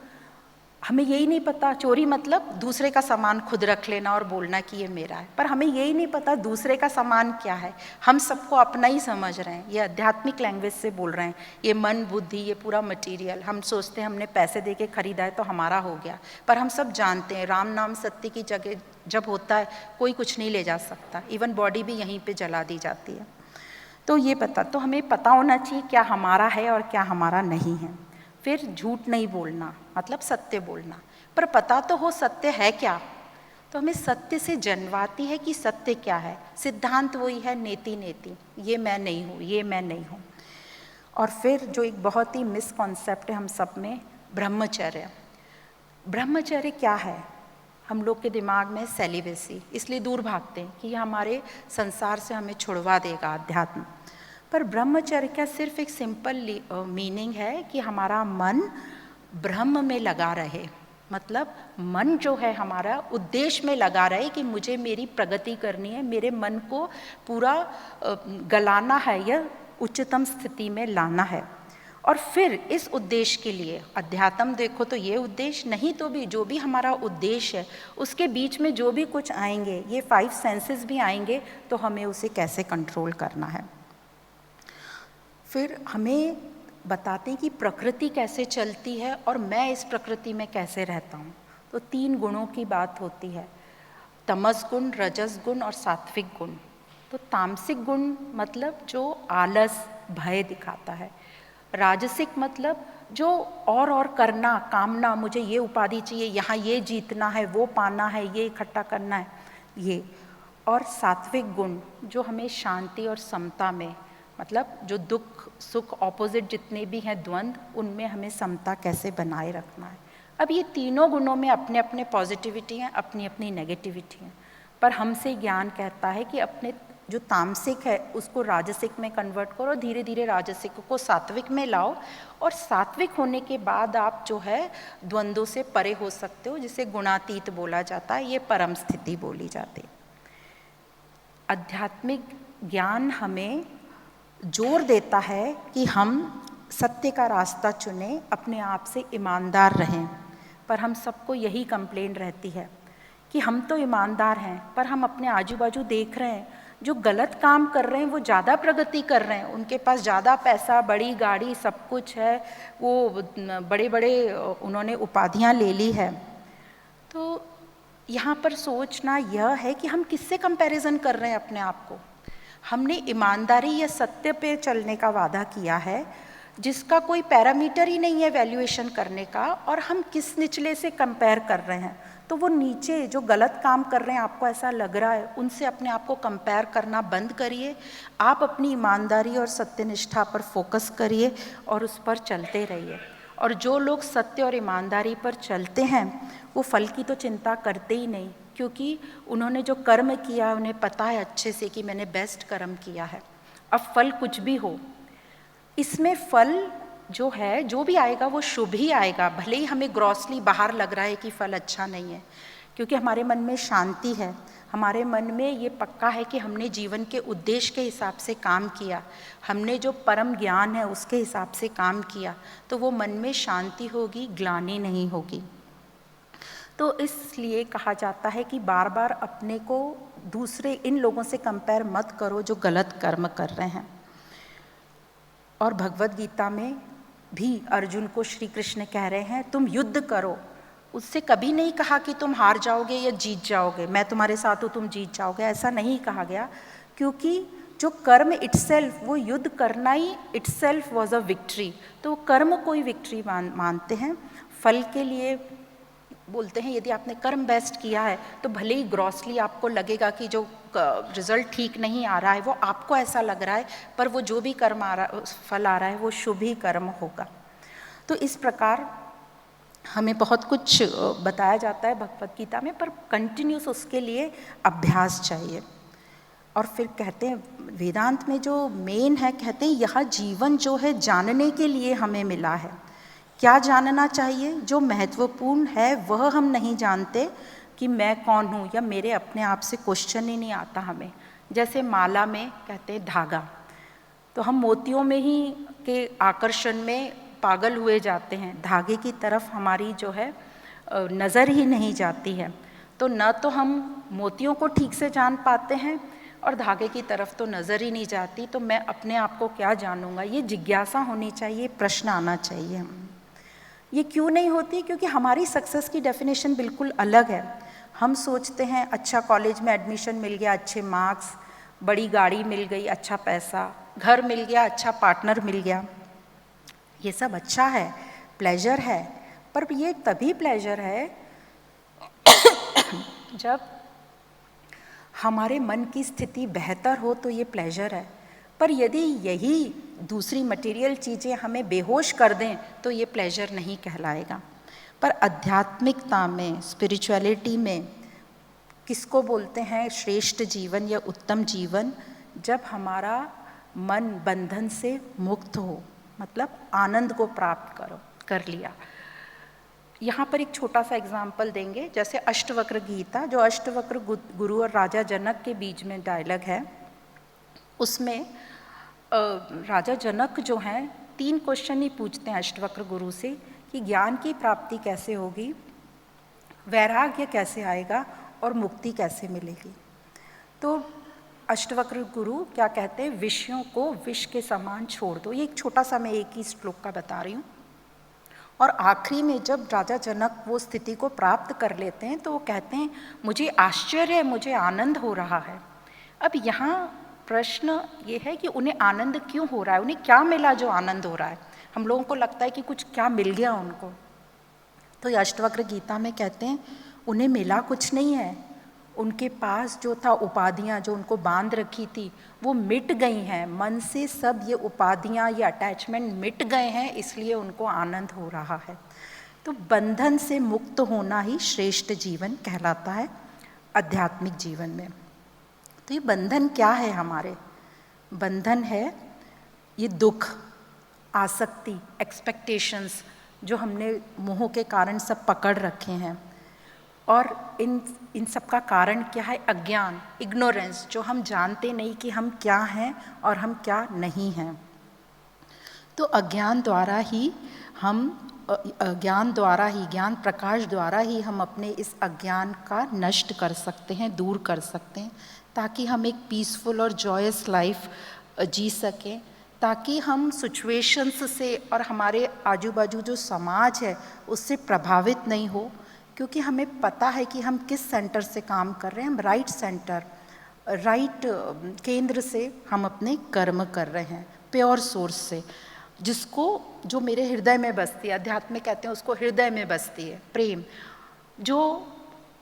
हमें यही नहीं पता, चोरी मतलब दूसरे का सामान खुद रख लेना और बोलना कि ये मेरा है, पर हमें यही नहीं पता दूसरे का सामान क्या है। हम सबको अपना ही समझ रहे हैं, ये आध्यात्मिक लैंग्वेज से बोल रहे हैं। ये मन बुद्धि, ये पूरा मटेरियल, हम सोचते हैं हमने पैसे दे के खरीदा है तो हमारा हो गया, पर हम सब जानते हैं राम नाम सत्य की जगह जब होता है कोई कुछ नहीं ले जा सकता, इवन बॉडी भी यहीं पर जला दी जाती है। तो ये तो हमें पता होना चाहिए क्या हमारा है और क्या हमारा नहीं है। फिर झूठ नहीं बोलना मतलब सत्य बोलना, पर पता तो हो सत्य है क्या, तो हमें सत्य से जन्माती है कि सत्य क्या है। सिद्धांत वही है नेति नेति, ये मैं नहीं हूँ, ये मैं नहीं हूँ। और फिर जो एक बहुत ही मिस कॉन्सेप्ट है हम सब में, ब्रह्मचर्य। ब्रह्मचर्य क्या है? हम लोग के दिमाग में सेलिबेसी, इसलिए दूर भागते हैं कि ये हमारे संसार से हमें छुड़वा देगा अध्यात्म। पर ब्रह्मचर्य क्या सिर्फ एक सिंपल मीनिंग है कि हमारा मन ब्रह्म में लगा रहे, मतलब मन जो है हमारा उद्देश्य में लगा रहे कि मुझे मेरी प्रगति करनी है, मेरे मन को पूरा गलाना है या उच्चतम स्थिति में लाना है। और फिर इस उद्देश्य के लिए अध्यात्म देखो तो ये उद्देश्य, नहीं तो भी जो भी हमारा उद्देश्य है उसके बीच में जो भी कुछ आएंगे, ये 5 सेंसेस भी आएंगे, तो हमें उसे कैसे कंट्रोल करना है। फिर हमें बताते हैं कि प्रकृति कैसे चलती है और मैं इस प्रकृति में कैसे रहता हूँ। तो 3 गुणों की बात होती है, तमस गुण, रजस गुण और सात्विक गुण। तो तामसिक गुण मतलब जो आलस भय दिखाता है, राजसिक मतलब जो और करना, कामना, मुझे ये उपाधि चाहिए, यहाँ ये जीतना है, वो पाना है, ये इकट्ठा करना है, ये। और सात्विक गुण जो हमें शांति और समता में, मतलब जो दुख सुख ऑपोजिट जितने भी हैं द्वंद्व, उनमें हमें समता कैसे बनाए रखना है। अब ये तीनों गुणों में अपने अपने पॉजिटिविटी हैं, अपनी अपनी नेगेटिविटी हैं, पर हमसे ज्ञान कहता है कि अपने जो तामसिक है उसको राजसिक में कन्वर्ट करो, धीरे धीरे राजसिक को सात्विक में लाओ, और सात्विक होने के बाद आप जो है द्वंद्वों से परे हो सकते हो, जिसे गुणातीत बोला जाता है, ये परम स्थिति बोली जाती है। आध्यात्मिक ज्ञान हमें जोर देता है कि हम सत्य का रास्ता चुनें, अपने आप से ईमानदार रहें। पर हम सबको यही कंप्लेंट रहती है कि हम तो ईमानदार हैं, पर हम अपने आजू बाजू देख रहे हैं जो गलत काम कर रहे हैं वो ज़्यादा प्रगति कर रहे हैं, उनके पास ज़्यादा पैसा, बड़ी गाड़ी, सब कुछ है, वो बड़े बड़े उन्होंने उपाधियां ले ली है। तो यहाँ पर सोचना यह है कि हम किससे कंपैरिजन कर रहे हैं अपने आप को। हमने ईमानदारी या सत्य पे चलने का वादा किया है जिसका कोई पैरामीटर ही नहीं है वैल्यूएशन करने का, और हम किस निचले से कंपेयर कर रहे हैं। तो वो नीचे जो गलत काम कर रहे हैं, आपको ऐसा लग रहा है, उनसे अपने आप को कंपेयर करना बंद करिए। आप अपनी ईमानदारी और सत्यनिष्ठा पर फोकस करिए और उस पर चलते रहिए। और जो लोग सत्य और ईमानदारी पर चलते हैं वो फल की तो चिंता करते ही नहीं, क्योंकि उन्होंने जो कर्म किया है उन्हें पता है अच्छे से कि मैंने बेस्ट कर्म किया है। अब फल कुछ भी हो, इसमें फल जो है जो भी आएगा वो शुभ ही आएगा, भले ही हमें ग्रॉसली बाहर लग रहा है कि फल अच्छा नहीं है, क्योंकि हमारे मन में शांति है, हमारे मन में ये पक्का है कि हमने जीवन के उद्देश्य के हिसाब से काम किया, हमने जो परम ज्ञान है उसके हिसाब से काम किया, तो वो मन में शांति होगी, ग्लानि नहीं होगी। तो इसलिए कहा जाता है कि बार बार अपने को दूसरे इन लोगों से कंपेयर मत करो जो गलत कर्म कर रहे हैं। और भगवद गीता में भी अर्जुन को श्री कृष्ण कह रहे हैं तुम युद्ध करो, उससे कभी नहीं कहा कि तुम हार जाओगे या जीत जाओगे, मैं तुम्हारे साथ हूँ तुम जीत जाओगे, ऐसा नहीं कहा गया, क्योंकि जो कर्म इटसेल्फ, वो युद्ध करना ही इटसेल्फ वाज अ विक्ट्री। तो कर्म को ही विक्ट्री मानते हैं। फल के लिए बोलते हैं यदि आपने कर्म बेस्ट किया है तो भले ही ग्रॉसली आपको लगेगा कि जो रिजल्ट ठीक नहीं आ रहा है, वो आपको ऐसा लग रहा है, पर वो जो भी कर्म आ रहा फल आ रहा है वो शुभ ही कर्म होगा। तो इस प्रकार हमें बहुत कुछ बताया जाता है भगवद गीता में, पर कंटिन्यूस उसके लिए अभ्यास चाहिए। और फिर कहते हैं वेदांत में जो मेन है, कहते हैं यह जीवन जो है जानने के लिए हमें मिला है। क्या जानना चाहिए? जो महत्वपूर्ण है वह हम नहीं जानते कि मैं कौन हूँ, या मेरे अपने आप से क्वेश्चन ही नहीं आता हमें। जैसे माला में कहते हैं धागा, तो हम मोतियों में ही के आकर्षण में पागल हुए जाते हैं, धागे की तरफ हमारी जो है नज़र ही नहीं जाती है, तो न तो हम मोतियों को ठीक से जान पाते हैं और धागे की तरफ तो नज़र ही नहीं जाती, तो मैं अपने आप को क्या जानूँगा। ये जिज्ञासा होनी चाहिए, प्रश्न आना चाहिए। ये क्यों नहीं होती? क्योंकि हमारी सक्सेस की डेफिनेशन बिल्कुल अलग है। हम सोचते हैं अच्छा कॉलेज में एडमिशन मिल गया, अच्छे मार्क्स, बड़ी गाड़ी मिल गई, अच्छा पैसा, घर मिल गया, अच्छा पार्टनर मिल गया, ये सब अच्छा है, प्लेजर है, पर ये तभी प्लेजर है जब हमारे मन की स्थिति बेहतर हो तो ये प्लेजर है। पर यदि यही दूसरी मटेरियल चीज़ें हमें बेहोश कर दें तो ये प्लेजर नहीं कहलाएगा। पर आध्यात्मिकता में, स्पिरिचुअलिटी में किसको बोलते हैं श्रेष्ठ जीवन या उत्तम जीवन? जब हमारा मन बंधन से मुक्त हो, मतलब आनंद को प्राप्त कर लिया। यहाँ पर एक छोटा सा एग्जाम्पल देंगे, जैसे अष्टवक्र गीता, जो अष्टवक्र गुरु और राजा जनक के बीच में डायलॉग है, उसमें राजा जनक जो हैं 3 क्वेश्चन ही पूछते हैं अष्टवक्र गुरु से कि ज्ञान की प्राप्ति कैसे होगी, वैराग्य कैसे आएगा और मुक्ति कैसे मिलेगी। तो अष्टवक्र गुरु क्या कहते हैं? विषयों को विष के समान छोड़ दो। ये एक छोटा सा मैं एक ही श्लोक का बता रही हूँ। और आखिरी में जब राजा जनक वो स्थिति को प्राप्त कर लेते हैं तो वो कहते हैं मुझे आश्चर्य है, मुझे आनंद हो रहा है। अब यहाँ प्रश्न ये है कि उन्हें आनंद क्यों हो रहा है, उन्हें क्या मिला जो आनंद हो रहा है? हम लोगों को लगता है कि कुछ क्या मिल गया उनको, तो ये अष्टवक्र गीता में कहते हैं उन्हें मिला कुछ नहीं है, उनके पास जो था उपाधियाँ जो उनको बांध रखी थी वो मिट गई हैं, मन से सब ये उपाधियाँ, ये अटैचमेंट मिट गए हैं, इसलिए उनको आनंद हो रहा है। तो बंधन से मुक्त होना ही श्रेष्ठ जीवन कहलाता है आध्यात्मिक जीवन में। तो ये बंधन क्या है? हमारे बंधन है ये दुख, आसक्ति, एक्सपेक्टेशंस जो हमने मोह के कारण सब पकड़ रखे हैं। और इन सब का कारण क्या है? अज्ञान, इग्नोरेंस, जो हम जानते नहीं कि हम क्या हैं और हम क्या नहीं हैं। तो अज्ञान द्वारा ही ज्ञान प्रकाश द्वारा ही हम अपने इस अज्ञान का नष्ट कर सकते हैं, दूर कर सकते हैं, ताकि हम एक पीसफुल और जॉयस लाइफ जी सकें, ताकि हम सिचुएशंस से और हमारे आजू बाजू जो समाज है उससे प्रभावित नहीं हो, क्योंकि हमें पता है कि हम किस सेंटर से काम कर रहे हैं। हम राइट सेंटर, राइट केंद्र से हम अपने कर्म कर रहे हैं, प्योर सोर्स से, जो मेरे हृदय में बसती है। अध्यात्म में कहते हैं उसको हृदय में बसती है प्रेम, जो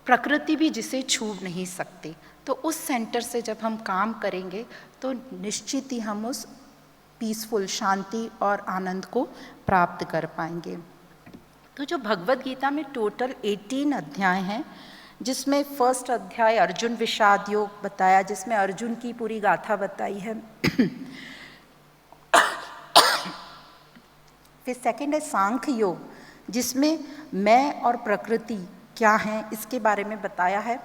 प्रकृति भी जिसे छू नहीं सकती। तो उस सेंटर से जब हम काम करेंगे तो निश्चित ही हम उस पीसफुल, शांति और आनंद को प्राप्त कर पाएंगे। तो जो भगवद गीता में टोटल 18 अध्याय हैं, जिसमें फर्स्ट अध्याय अर्जुन विषाद योग बताया, जिसमें अर्जुन की पूरी गाथा बताई है। फिर सेकंड है सांख्य योग, जिसमें मैं और प्रकृति क्या हैं इसके बारे में बताया है।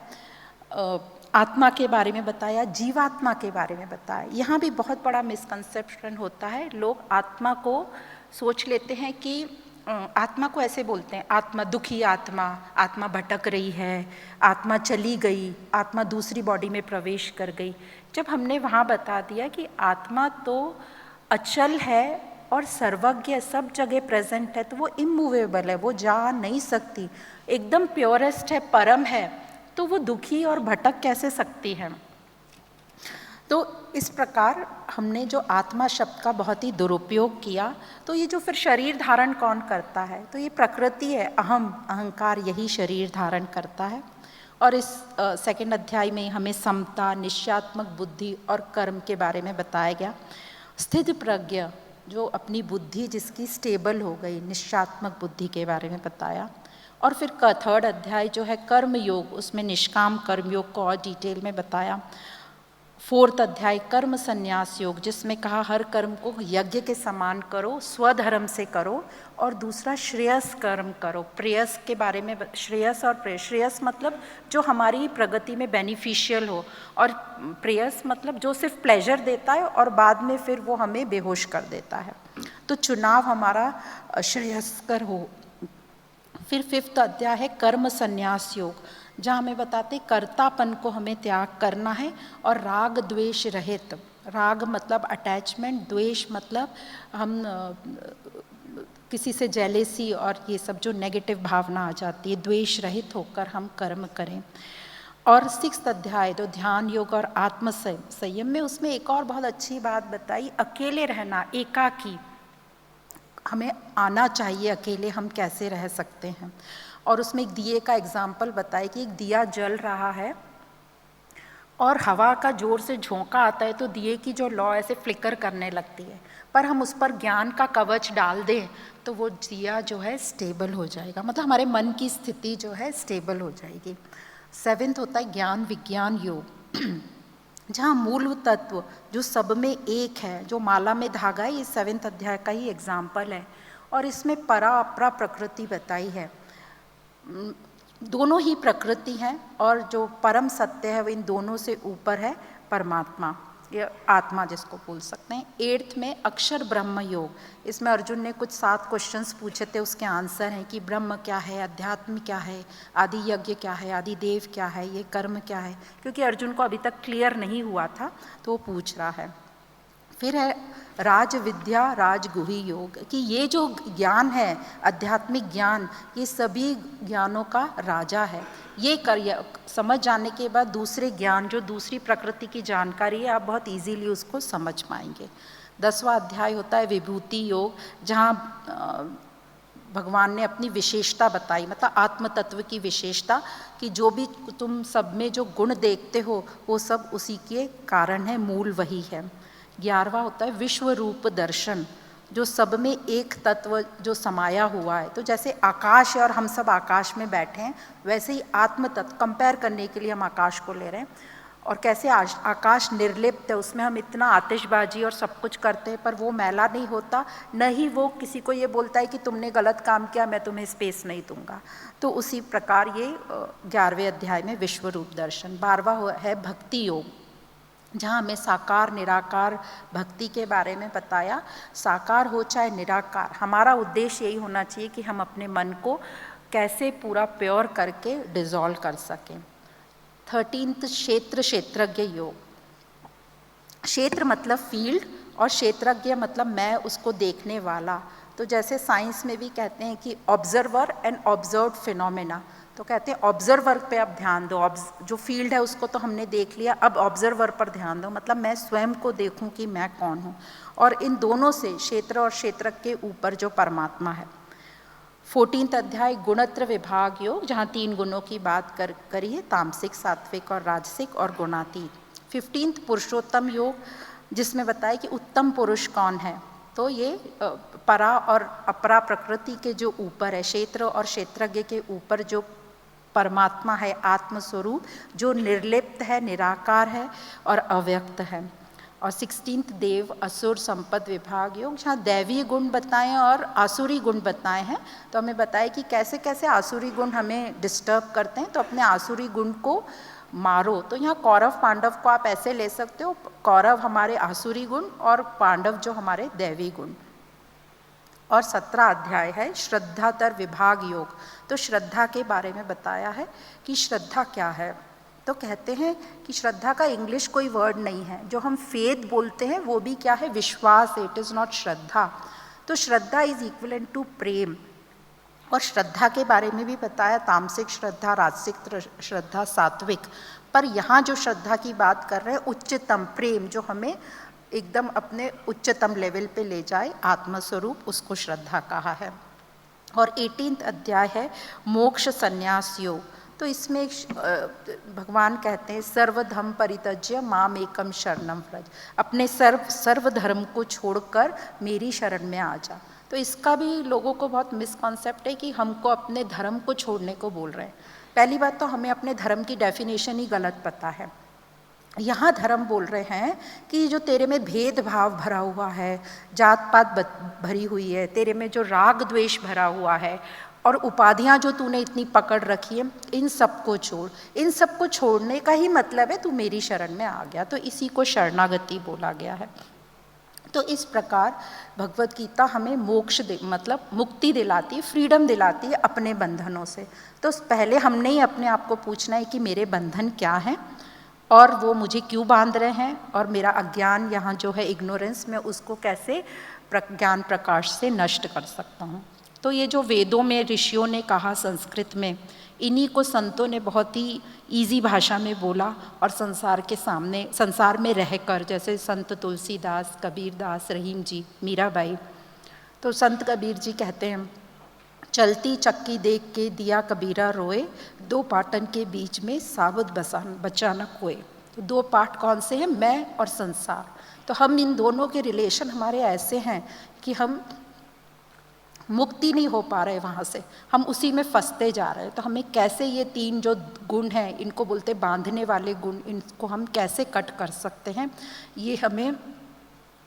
आत्मा के बारे में बताया, जीवात्मा के बारे में बताया। यहाँ भी बहुत बड़ा मिसकंसेप्शन होता है। लोग आत्मा को सोच लेते हैं कि आत्मा को ऐसे बोलते हैं, आत्मा दुखी, आत्मा भटक रही है, आत्मा चली गई, आत्मा दूसरी बॉडी में प्रवेश कर गई। जब हमने वहाँ बता दिया कि आत्मा तो अचल है और सर्वज्ञ, सब जगह प्रेजेंट है, तो वो इमूवेबल है, वो जा नहीं सकती, एकदम प्योरेस्ट है, परम है, तो वो दुखी और भटक कैसे सकती है? तो इस प्रकार हमने जो आत्मा शब्द का बहुत ही दुरुपयोग किया। तो ये जो फिर शरीर धारण कौन करता है? तो ये प्रकृति है, अहंकार, यही शरीर धारण करता है। और इस सेकंड अध्याय में हमें समता, निश्चयात्मक बुद्धि और कर्म के बारे में बताया गया। स्थित प्रज्ञ, जो अपनी बुद्धि जिसकी स्टेबल हो गई, निश्चयात्मक बुद्धि के बारे में बताया। और फिर थर्ड अध्याय जो है कर्म योग, उसमें निष्काम कर्म योग को और डिटेल में बताया। फोर्थ अध्याय कर्म संन्यास योग, जिसमें कहा हर कर्म को यज्ञ के समान करो, स्वधर्म से करो, और दूसरा श्रेयस कर्म करो। प्रेयस के बारे में, श्रेयस और श्रेयस मतलब जो हमारी प्रगति में बेनिफिशियल हो, और प्रेयस मतलब जो सिर्फ प्लेजर देता है और बाद में फिर वो हमें बेहोश कर देता है। तो चुनाव हमारा श्रेयस्कर हो। फिर 5th अध्याय है कर्म संन्यास योग, जहाँ हमें बताते कर्तापन को हमें त्याग करना है और राग द्वेष रहित, राग मतलब अटैचमेंट, द्वेष मतलब हम किसी से जेलेसी और ये सब जो नेगेटिव भावना आ जाती है, द्वेष रहित होकर हम कर्म करें। और 6th अध्याय जो ध्यान योग और आत्म संयम में, उसमें एक और बहुत अच्छी बात बताई, अकेले रहना, एकाकी हमें आना चाहिए, अकेले हम कैसे रह सकते हैं। और उसमें एक दिए का एग्जाम्पल बताया कि एक दिया जल रहा है और हवा का जोर से झोंका आता है तो दिए की जो लौ ऐसे फ्लिकर करने लगती है, पर हम उस पर ज्ञान का कवच डाल दें तो वो दिया जो है स्टेबल हो जाएगा, मतलब हमारे मन की स्थिति जो है स्टेबल हो जाएगी। 7th होता है ज्ञान विज्ञान योग, जहाँ मूल तत्व जो सब में एक है, जो माला में धागा है, ये 7th अध्याय का ही एग्जाम्पल है। और इसमें परा अपरा प्रकृति बताई है, दोनों ही प्रकृति हैं और जो परम सत्य है वो इन दोनों से ऊपर है परमात्मा, ये आत्मा जिसको बोल सकते हैं। 8th में अक्षर ब्रह्म योग, इसमें अर्जुन ने कुछ 7 क्वेश्चंस पूछे थे, उसके आंसर हैं कि ब्रह्म क्या है, अध्यात्म क्या है, आदि यज्ञ क्या है, आदि देव क्या है, ये कर्म क्या है, क्योंकि अर्जुन को अभी तक क्लियर नहीं हुआ था तो वो पूछ रहा है। फिर है राज विद्या राजगुही योग, कि ये जो ज्ञान है आध्यात्मिक ज्ञान, ये सभी ज्ञानों का राजा है। ये समझ जाने के बाद दूसरे ज्ञान जो दूसरी प्रकृति की जानकारी है, आप बहुत इजीली उसको समझ पाएंगे। 10वां अध्याय होता है विभूति योग, जहाँ भगवान ने अपनी विशेषता बताई, मतलब आत्म तत्व की विशेषता, कि जो भी तुम सब में जो गुण देखते हो वो सब उसी के कारण है, मूल वही है। 11वां होता है विश्व रूप दर्शन, जो सब में एक तत्व जो समाया हुआ है, तो जैसे आकाश है और हम सब आकाश में बैठे हैं, वैसे ही आत्म तत्व कंपेयर करने के लिए हम आकाश को ले रहे हैं। और कैसे आकाश निर्लिप्त है, उसमें हम इतना आतिशबाजी और सब कुछ करते हैं पर वो मैला नहीं होता, न ही वो किसी को ये बोलता है कि तुमने गलत काम किया मैं तुम्हें स्पेस नहीं दूंगा। तो उसी प्रकार ये 11वें अध्याय में विश्व रूप दर्शन। 12वां है भक्ति योग, जहाँ हमें साकार निराकार भक्ति के बारे में बताया। साकार हो चाहे निराकार, हमारा उद्देश्य यही होना चाहिए कि हम अपने मन को कैसे पूरा प्योर करके डिसॉल्व कर सकें। 13th क्षेत्र क्षेत्रज्ञ योग, क्षेत्र मतलब फील्ड और क्षेत्रज्ञ मतलब मैं उसको देखने वाला। तो जैसे साइंस में भी कहते हैं कि ऑब्जर्वर एंड ऑब्जर्व्ड फिनोमेना, तो कहते हैं ऑब्जर्वर पे अब ध्यान दो, जो फील्ड है उसको तो हमने देख लिया, अब ऑब्जर्वर पर ध्यान दो, मतलब मैं स्वयं को देखूं कि मैं कौन हूँ। और इन दोनों से क्षेत्र और क्षेत्र के ऊपर जो परमात्मा है। 14th अध्याय गुणत्र विभाग योग, जहाँ 3 गुणों की बात करी है, तामसिक सात्विक और राजसिक और गुणातीत। 15th पुरुषोत्तम योग, जिसमें बताया कि उत्तम पुरुष कौन है, तो ये परा और अपरा प्रकृति के जो ऊपर है, क्षेत्र और क्षेत्रज्ञ के ऊपर जो परमात्मा है, आत्मस्वरूप जो निर्लिप्त है, निराकार है और अव्यक्त है। और 16th देव असुर संपद विभाग योग, जहाँ दैवीय गुण बताएं और आसुरी गुण बताए हैं। तो हमें बताया कि कैसे कैसे आसुरी गुण हमें डिस्टर्ब करते हैं, तो अपने आसुरी गुण को मारो। तो यहाँ कौरव पांडव को आप ऐसे ले सकते हो, कौरव हमारे आसुरी गुण और पांडव जो हमारे दैवी गुण। और 17 अध्याय है श्रद्धातर विभाग योग, तो श्रद्धा के बारे में बताया है कि श्रद्धा क्या है। तो कहते हैं कि श्रद्धा का इंग्लिश कोई वर्ड नहीं है, जो हम फेथ बोलते हैं वो भी क्या है, विश्वास, इट इज़ नॉट श्रद्धा। तो श्रद्धा इज इक्विवेलेंट टू प्रेम। और श्रद्धा के बारे में भी बताया, तामसिक श्रद्धा, राजसिक श्रद्धा, सात्विक। पर यहाँ जो श्रद्धा की बात कर रहे हैं, उच्चतम प्रेम, जो हमें एकदम अपने उच्चतम लेवल पे ले जाए, आत्मस्वरूप, उसको श्रद्धा कहा है। और 18th अध्याय है मोक्ष संन्यास योग। तो इसमें भगवान कहते हैं सर्वधर्म परित्यज्य माम एकम शरणम व्रज, अपने सर्व धर्म को छोड़कर मेरी शरण में आ जा। तो इसका भी लोगों को बहुत मिसकॉन्सेप्ट है कि हमको अपने धर्म को छोड़ने को बोल रहे हैं। पहली बात तो हमें अपने धर्म की डेफिनेशन ही गलत पता है। यहाँ धर्म बोल रहे हैं कि जो तेरे में भेदभाव भरा हुआ है, जात पात भरी हुई है, तेरे में जो राग द्वेष भरा हुआ है और उपाधियाँ जो तूने इतनी पकड़ रखी है, इन सबको छोड़। इन सबको छोड़ने का ही मतलब है तू मेरी शरण में आ गया, तो इसी को शरणागति बोला गया है। तो इस प्रकार भगवत गीता हमें मोक्ष मतलब मुक्ति दिलाती है, फ्रीडम दिलाती है अपने बंधनों से। तो पहले हमने ही अपने आप को पूछना है कि मेरे बंधन क्या हैं और वो मुझे क्यों बांध रहे हैं, और मेरा अज्ञान यहाँ जो है इग्नोरेंस, मैं उसको कैसे ज्ञान प्रकाश से नष्ट कर सकता हूँ। तो ये जो वेदों में ऋषियों ने कहा संस्कृत में, इन्हीं को संतों ने बहुत ही इजी भाषा में बोला और संसार में रहकर, जैसे संत तुलसीदास, कबीरदास, रहीम जी, मीराबाई। तो संत कबीर जी कहते हैं, चलती चक्की देख के दिया कबीरा रोए, दो पाटन के बीच में साबुत बचा न कोई। तो दो पाट कौन से हैं? मैं और संसार। तो हम इन दोनों के रिलेशन हमारे ऐसे हैं कि हम मुक्ति नहीं हो पा रहे वहाँ से, हम उसी में फंसते जा रहे हैं। तो हमें कैसे ये तीन जो गुण हैं, इनको बोलते बांधने वाले गुण, इनको हम कैसे कट कर सकते हैं, ये हमें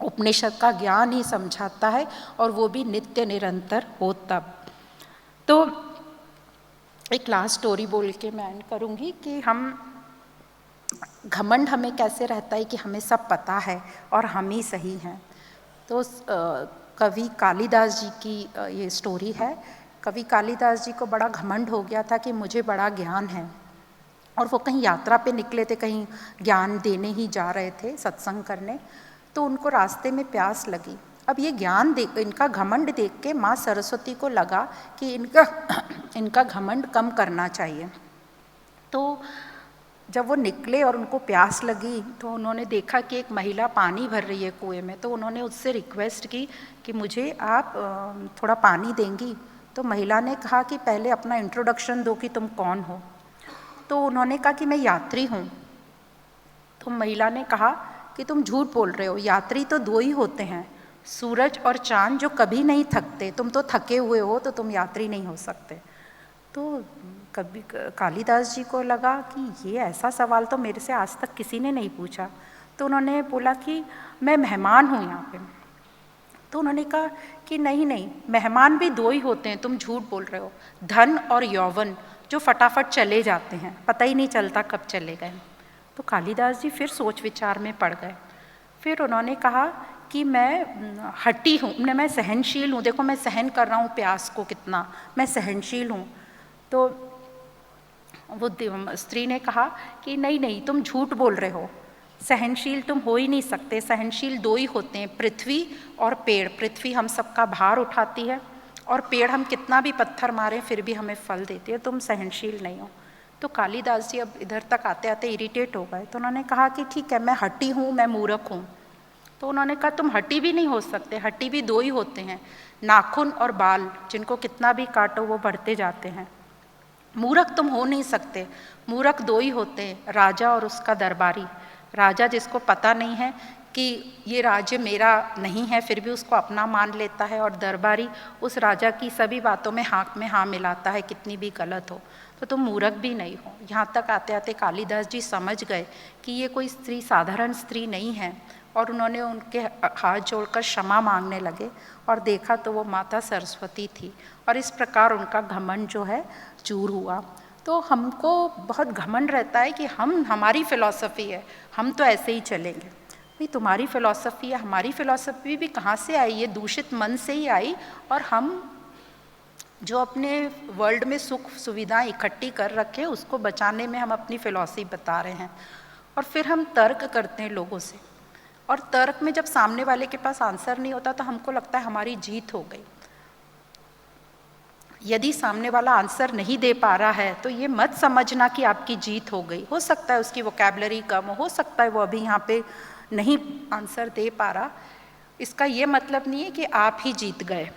उपनिषद का ज्ञान ही समझाता है, और वो भी नित्य निरंतर हो तब। तो एक लास्ट स्टोरी बोल के मैं एंड करूँगी कि घमंड हमें कैसे रहता है कि हमें सब पता है और हम ही सही हैं। तो कवि कालिदास जी की ये स्टोरी है। कवि कालिदास जी को बड़ा घमंड हो गया था कि मुझे बड़ा ज्ञान है, और वो कहीं यात्रा पे निकले थे, कहीं ज्ञान देने ही जा रहे थे, सत्संग करने। तो उनको रास्ते में प्यास लगी। अब ये ज्ञान इनका घमंड देख के माँ सरस्वती को लगा कि इनका घमंड कम करना चाहिए। तो जब वो निकले और उनको प्यास लगी, तो उन्होंने देखा कि एक महिला पानी भर रही है कुएं में। तो उन्होंने उससे रिक्वेस्ट की कि मुझे आप थोड़ा पानी देंगी। तो महिला ने कहा कि पहले अपना इंट्रोडक्शन दो कि तुम कौन हो। तो उन्होंने कहा कि मैं यात्री हूँ। तो महिला ने कहा कि तुम झूठ बोल रहे हो, यात्री तो दो ही होते हैं, सूरज और चांद, जो कभी नहीं थकते। तुम तो थके हुए हो, तो तुम यात्री नहीं हो सकते। तो कभी कालिदास जी को लगा कि ये ऐसा सवाल तो मेरे से आज तक किसी ने नहीं पूछा। तो उन्होंने बोला कि मैं मेहमान हूँ यहाँ पे। तो उन्होंने कहा कि नहीं नहीं, मेहमान भी दो ही होते हैं, तुम झूठ बोल रहे हो, धन और यौवन, जो फटाफट चले जाते हैं, पता ही नहीं चलता कब चले गए। तो कालिदास जी फिर सोच विचार में पड़ गए। फिर उन्होंने कहा कि मैं हठी हूँ, मैं सहनशील हूँ, देखो मैं सहन कर रहा हूँ प्यास को कितना, मैं सहनशील हूँ। तो वो स्त्री ने कहा कि नहीं नहीं, तुम झूठ बोल रहे हो, सहनशील तुम हो ही नहीं सकते, सहनशील दो ही होते हैं, पृथ्वी और पेड़। पृथ्वी हम सबका भार उठाती है, और पेड़ हम कितना भी पत्थर मारें फिर भी हमें फल देती है, तुम सहनशील नहीं हो। तो कालिदास जी अब इधर तक आते आते इरिटेट हो गए। तो उन्होंने कहा कि ठीक है, मैं हठी हूँ, मैं मूर्ख हूँ। तो उन्होंने कहा तुम हठी भी नहीं हो सकते, हठी भी दो ही होते हैं, नाखून और बाल, जिनको कितना भी काटो वो बढ़ते जाते हैं। मूर्ख तुम हो नहीं सकते, मूर्ख दो ही होते हैं, राजा और उसका दरबारी। राजा जिसको पता नहीं है कि ये राज्य मेरा नहीं है, फिर भी उसको अपना मान लेता है, और दरबारी उस राजा की सभी बातों में हाँ मिलाता है, कितनी भी गलत हो। तो तुम मूर्ख भी नहीं हो। यहाँ तक आते आते कालिदास जी समझ गए कि ये कोई स्त्री साधारण स्त्री नहीं है, और उन्होंने उनके हाथ जोड़कर क्षमा मांगने लगे, और देखा तो वो माता सरस्वती थी, और इस प्रकार उनका घमंड जो है चूर हुआ। तो हमको बहुत घमंड रहता है कि हमारी फिलॉसफी है, हम तो ऐसे ही चलेंगे। भाई तुम्हारी फिलॉसफी है, हमारी फिलॉसफी भी कहाँ से आई? ये दूषित मन से ही आई, और हम जो अपने वर्ल्ड में सुख सुविधाएं इकट्ठी कर रखे हैं उसको बचाने में हम अपनी फिलॉसफी बता रहे हैं। और फिर हम तर्क करते हैं लोगों से, और तर्क में जब सामने वाले के पास आंसर नहीं होता तो हमको लगता है हमारी जीत हो गई। यदि सामने वाला आंसर नहीं दे पा रहा है तो ये मत समझना कि आपकी जीत हो गई। हो सकता है उसकी वोकैबुलरी कम हो सकता है वो अभी यहाँ पे नहीं आंसर दे पा रहा, इसका ये मतलब नहीं है कि आप ही जीत गए।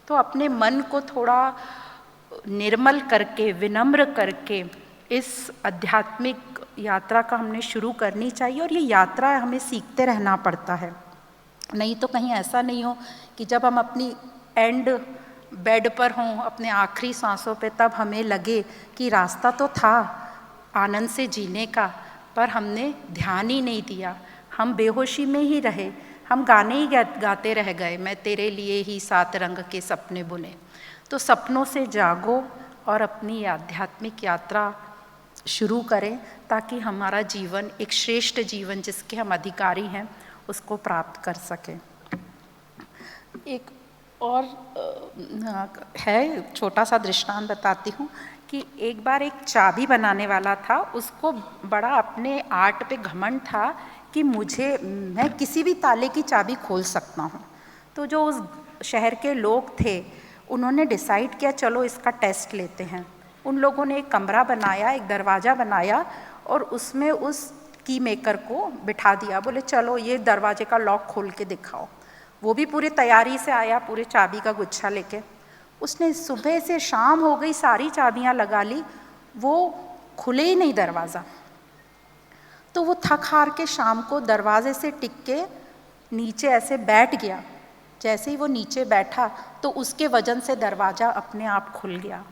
तो अपने मन को थोड़ा निर्मल करके, विनम्र करके इस आध्यात्मिक यात्रा का हमने शुरू करनी चाहिए, और ये यात्रा हमें सीखते रहना पड़ता है। नहीं तो कहीं ऐसा नहीं हो कि जब हम अपनी एंड बेड पर हों, अपने आखिरी सांसों पे, तब हमें लगे कि रास्ता तो था आनंद से जीने का, पर हमने ध्यान ही नहीं दिया, हम बेहोशी में ही रहे, हम गाने ही गाते रह गए, मैं तेरे लिए ही 7 रंग के सपने बुने। तो सपनों से जागो और अपनी आध्यात्मिक यात्रा शुरू करें, ताकि हमारा जीवन एक श्रेष्ठ जीवन जिसके हम अधिकारी हैं उसको प्राप्त कर सकें। एक और है छोटा सा दृष्टांत बताती हूँ कि एक बार एक चाबी बनाने वाला था, उसको बड़ा अपने आर्ट पे घमंड था कि मैं किसी भी ताले की चाबी खोल सकता हूँ। तो जो उस शहर के लोग थे उन्होंने डिसाइड किया चलो इसका टेस्ट लेते हैं। उन लोगों ने एक कमरा बनाया, एक दरवाज़ा बनाया और उसमें उस की मेकर को बिठा दिया, बोले चलो ये दरवाजे का लॉक खोल के दिखाओ। वो भी पूरी तैयारी से आया, पूरे चाबी का गुच्छा लेके। उसने सुबह से शाम हो गई, सारी चाबियां लगा ली, वो खुले ही नहीं दरवाज़ा। तो वो थक हार के शाम को दरवाजे से टिक के नीचे ऐसे बैठ गया। जैसे ही वो नीचे बैठा तो उसके वजन से दरवाज़ा अपने आप खुल गया।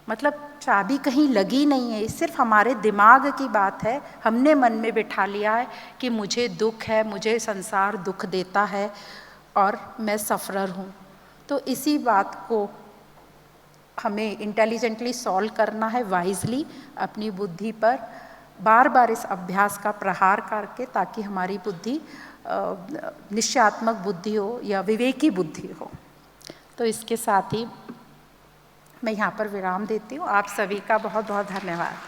मतलब चाबी कहीं लगी नहीं है, सिर्फ हमारे दिमाग की बात है। हमने मन में बिठा लिया है कि मुझे दुख है, मुझे संसार दुख देता है और मैं सफ़रर हूँ। तो इसी बात को हमें इंटेलिजेंटली सॉल्व करना है, वाइजली अपनी बुद्धि पर बार बार इस अभ्यास का प्रहार करके, ताकि हमारी बुद्धि निश्चयात्मक बुद्धि हो या विवेकी बुद्धि हो। तो इसके साथ ही मैं यहाँ पर विराम देती हूँ। आप सभी का बहुत बहुत धन्यवाद।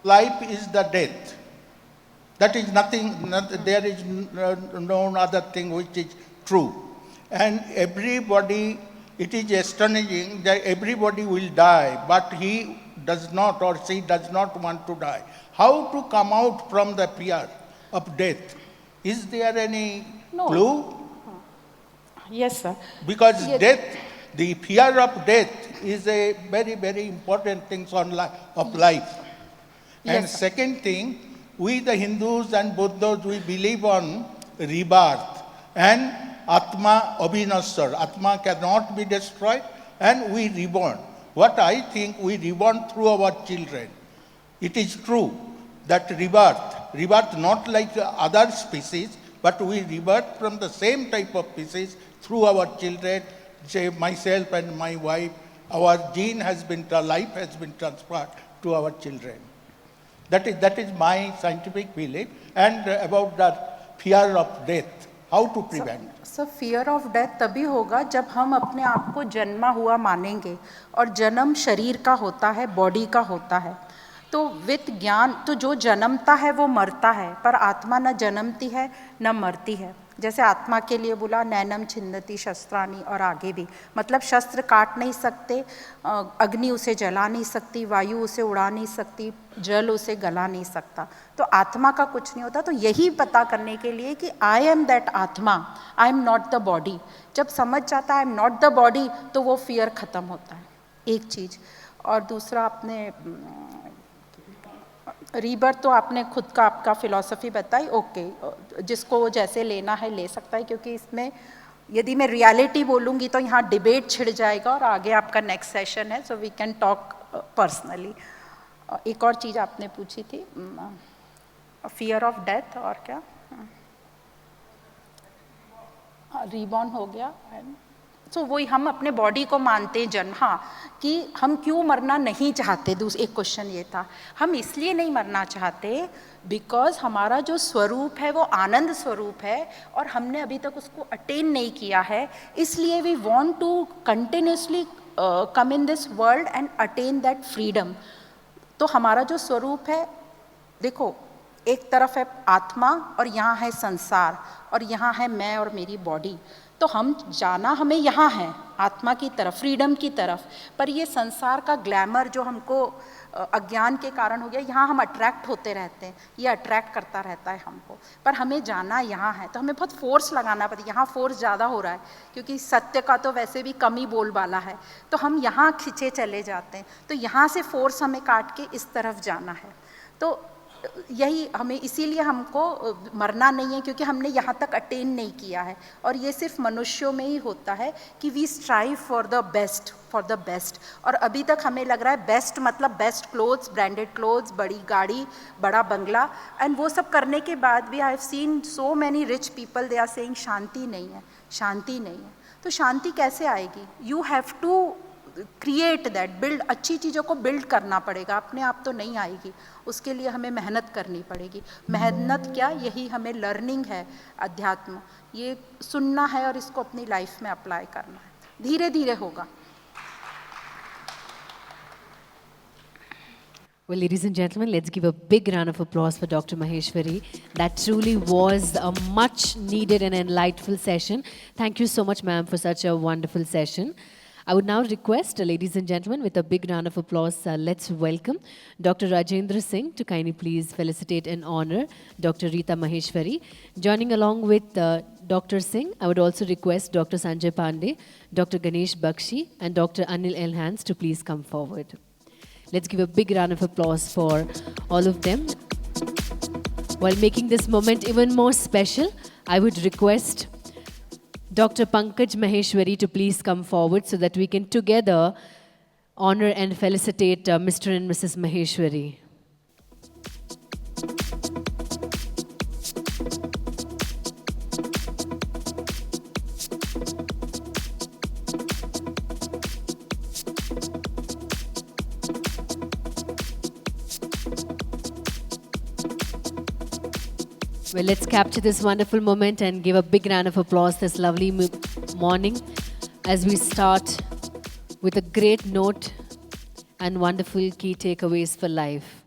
Life is the death. That is nothing, there is no other thing which is true. And everybody, it is astonishing that everybody will die, but he does not or she does not want to die. How to come out from the fear of death? Is there any clue? Yes, sir. Because death, the fear of death is a very, very important thing of life. And Yes, sir. second thing, we the Hindus and Buddhas, we believe on rebirth and Atma Abhinasar. Atma cannot be destroyed and we reborn. What I think, we reborn through our children. It is true that rebirth not like other species, but we rebirth from the same type of species through our children, say myself and my wife. Our gene has been, life has been transferred to our children. That is my scientific belief. And about the fear of death, how to prevent? Sir fear of death तभी होगा जब हम अपने आप को जन्मा हुआ मानेंगे, और जन्म शरीर का होता है, बॉडी का होता है। तो विद ज्ञान, तो जो जन्मता है वो मरता है, पर आत्मा न जन्मती है न मरती है। जैसे आत्मा के लिए बोला नैनम छिंदती शस्त्राणी, और आगे भी, मतलब शस्त्र काट नहीं सकते, अग्नि उसे जला नहीं सकती, वायु उसे उड़ा नहीं सकती, जल उसे गला नहीं सकता। तो आत्मा का कुछ नहीं होता। तो यही पता करने के लिए कि आई एम दैट आत्मा, I am not the body. जब समझ जाता है I am not the body, तो वो फियर ख़त्म होता है, एक चीज़। और दूसरा, आपने रीबर्थ तो आपने खुद का आपका फिलॉसफी बताई, ओके, जिसको जैसे लेना है ले सकता है, क्योंकि इसमें यदि मैं रियलिटी बोलूँगी तो यहाँ डिबेट छिड़ जाएगा और आगे आपका नेक्स्ट सेशन है, so we can talk personally. एक और चीज़ आपने पूछी थी, फियर ऑफ डेथ, और क्या, रीबॉर्न हो गया। सो वही, हम अपने बॉडी को मानते हैं जन्म, हाँ, कि हम क्यों मरना नहीं चाहते। एक क्वेश्चन ये था, हम इसलिए नहीं मरना चाहते बिकॉज हमारा जो स्वरूप है वो आनंद स्वरूप है और हमने अभी तक उसको अटेन नहीं किया है, इसलिए we want to continuously come in this world and attain that freedom. तो हमारा जो स्वरूप है, देखो, एक तरफ है आत्मा और यहाँ है संसार, और यहाँ है मैं और मेरी बॉडी। तो हम जाना हमें यहाँ है, आत्मा की तरफ, फ्रीडम की तरफ, पर ये संसार का ग्लैमर जो हमको अज्ञान के कारण हो गया, यहाँ हम अट्रैक्ट होते रहते हैं, ये अट्रैक्ट करता रहता है हमको, पर हमें जाना यहाँ है। तो हमें बहुत फोर्स लगाना पड़ता है, यहाँ फोर्स ज़्यादा हो रहा है क्योंकि सत्य का तो वैसे भी कम ही बोलबाला है, तो हम यहाँ खिंचे चले जाते हैं। तो यहाँ से फोर्स हमें काट के इस तरफ जाना है। तो यही हमें, इसीलिए हमको मरना नहीं है, क्योंकि हमने यहाँ तक अटेन नहीं किया है। और ये सिर्फ मनुष्यों में ही होता है कि we strive for the best. और अभी तक हमें लग रहा है बेस्ट मतलब बेस्ट क्लोथ्स, ब्रांडेड क्लोथ्स, बड़ी गाड़ी, बड़ा बंगला, एंड वो सब करने के बाद भी I have seen so many rich people, they are saying शांति नहीं है, शांति नहीं है। तो शांति कैसे आएगी? You have to create that, build, अच्छी चीज़ों को बिल्ड करना पड़ेगा, अपने आप तो नहीं आएगी, उसके लिए हमें मेहनत करनी पड़ेगी। मेहनत क्या, यही हमें लर्निंग है, अध्यात्म, ये सुनना है और इसको अपनी लाइफ में अप्लाई करना है, धीरे धीरे होगा। Well, ladies and gentlemen, let's give a big round of applause for Dr. Maheshwari. That truly was a much needed and enlightful session. Thank you so much, ma'am, for such a wonderful session. I would now request, ladies and gentlemen, with a big round of applause, let's welcome Dr. Rajendra Singh to kindly please felicitate and honor Dr. Rita Maheshwari. Joining along with Dr. Singh, I would also request Dr. Sanjay Pandey, Dr. Ganesh Bakshi, and Dr. Anil Elhans to please come forward. Let's give a big round of applause for all of them. While making this moment even more special, I would request Dr. Pankaj Maheshwari to please come forward so that we can together honor and felicitate Mr. and Mrs. Maheshwari. Well, let's capture this wonderful moment and give a big round of applause this lovely morning as we start with a great note and wonderful key takeaways for life.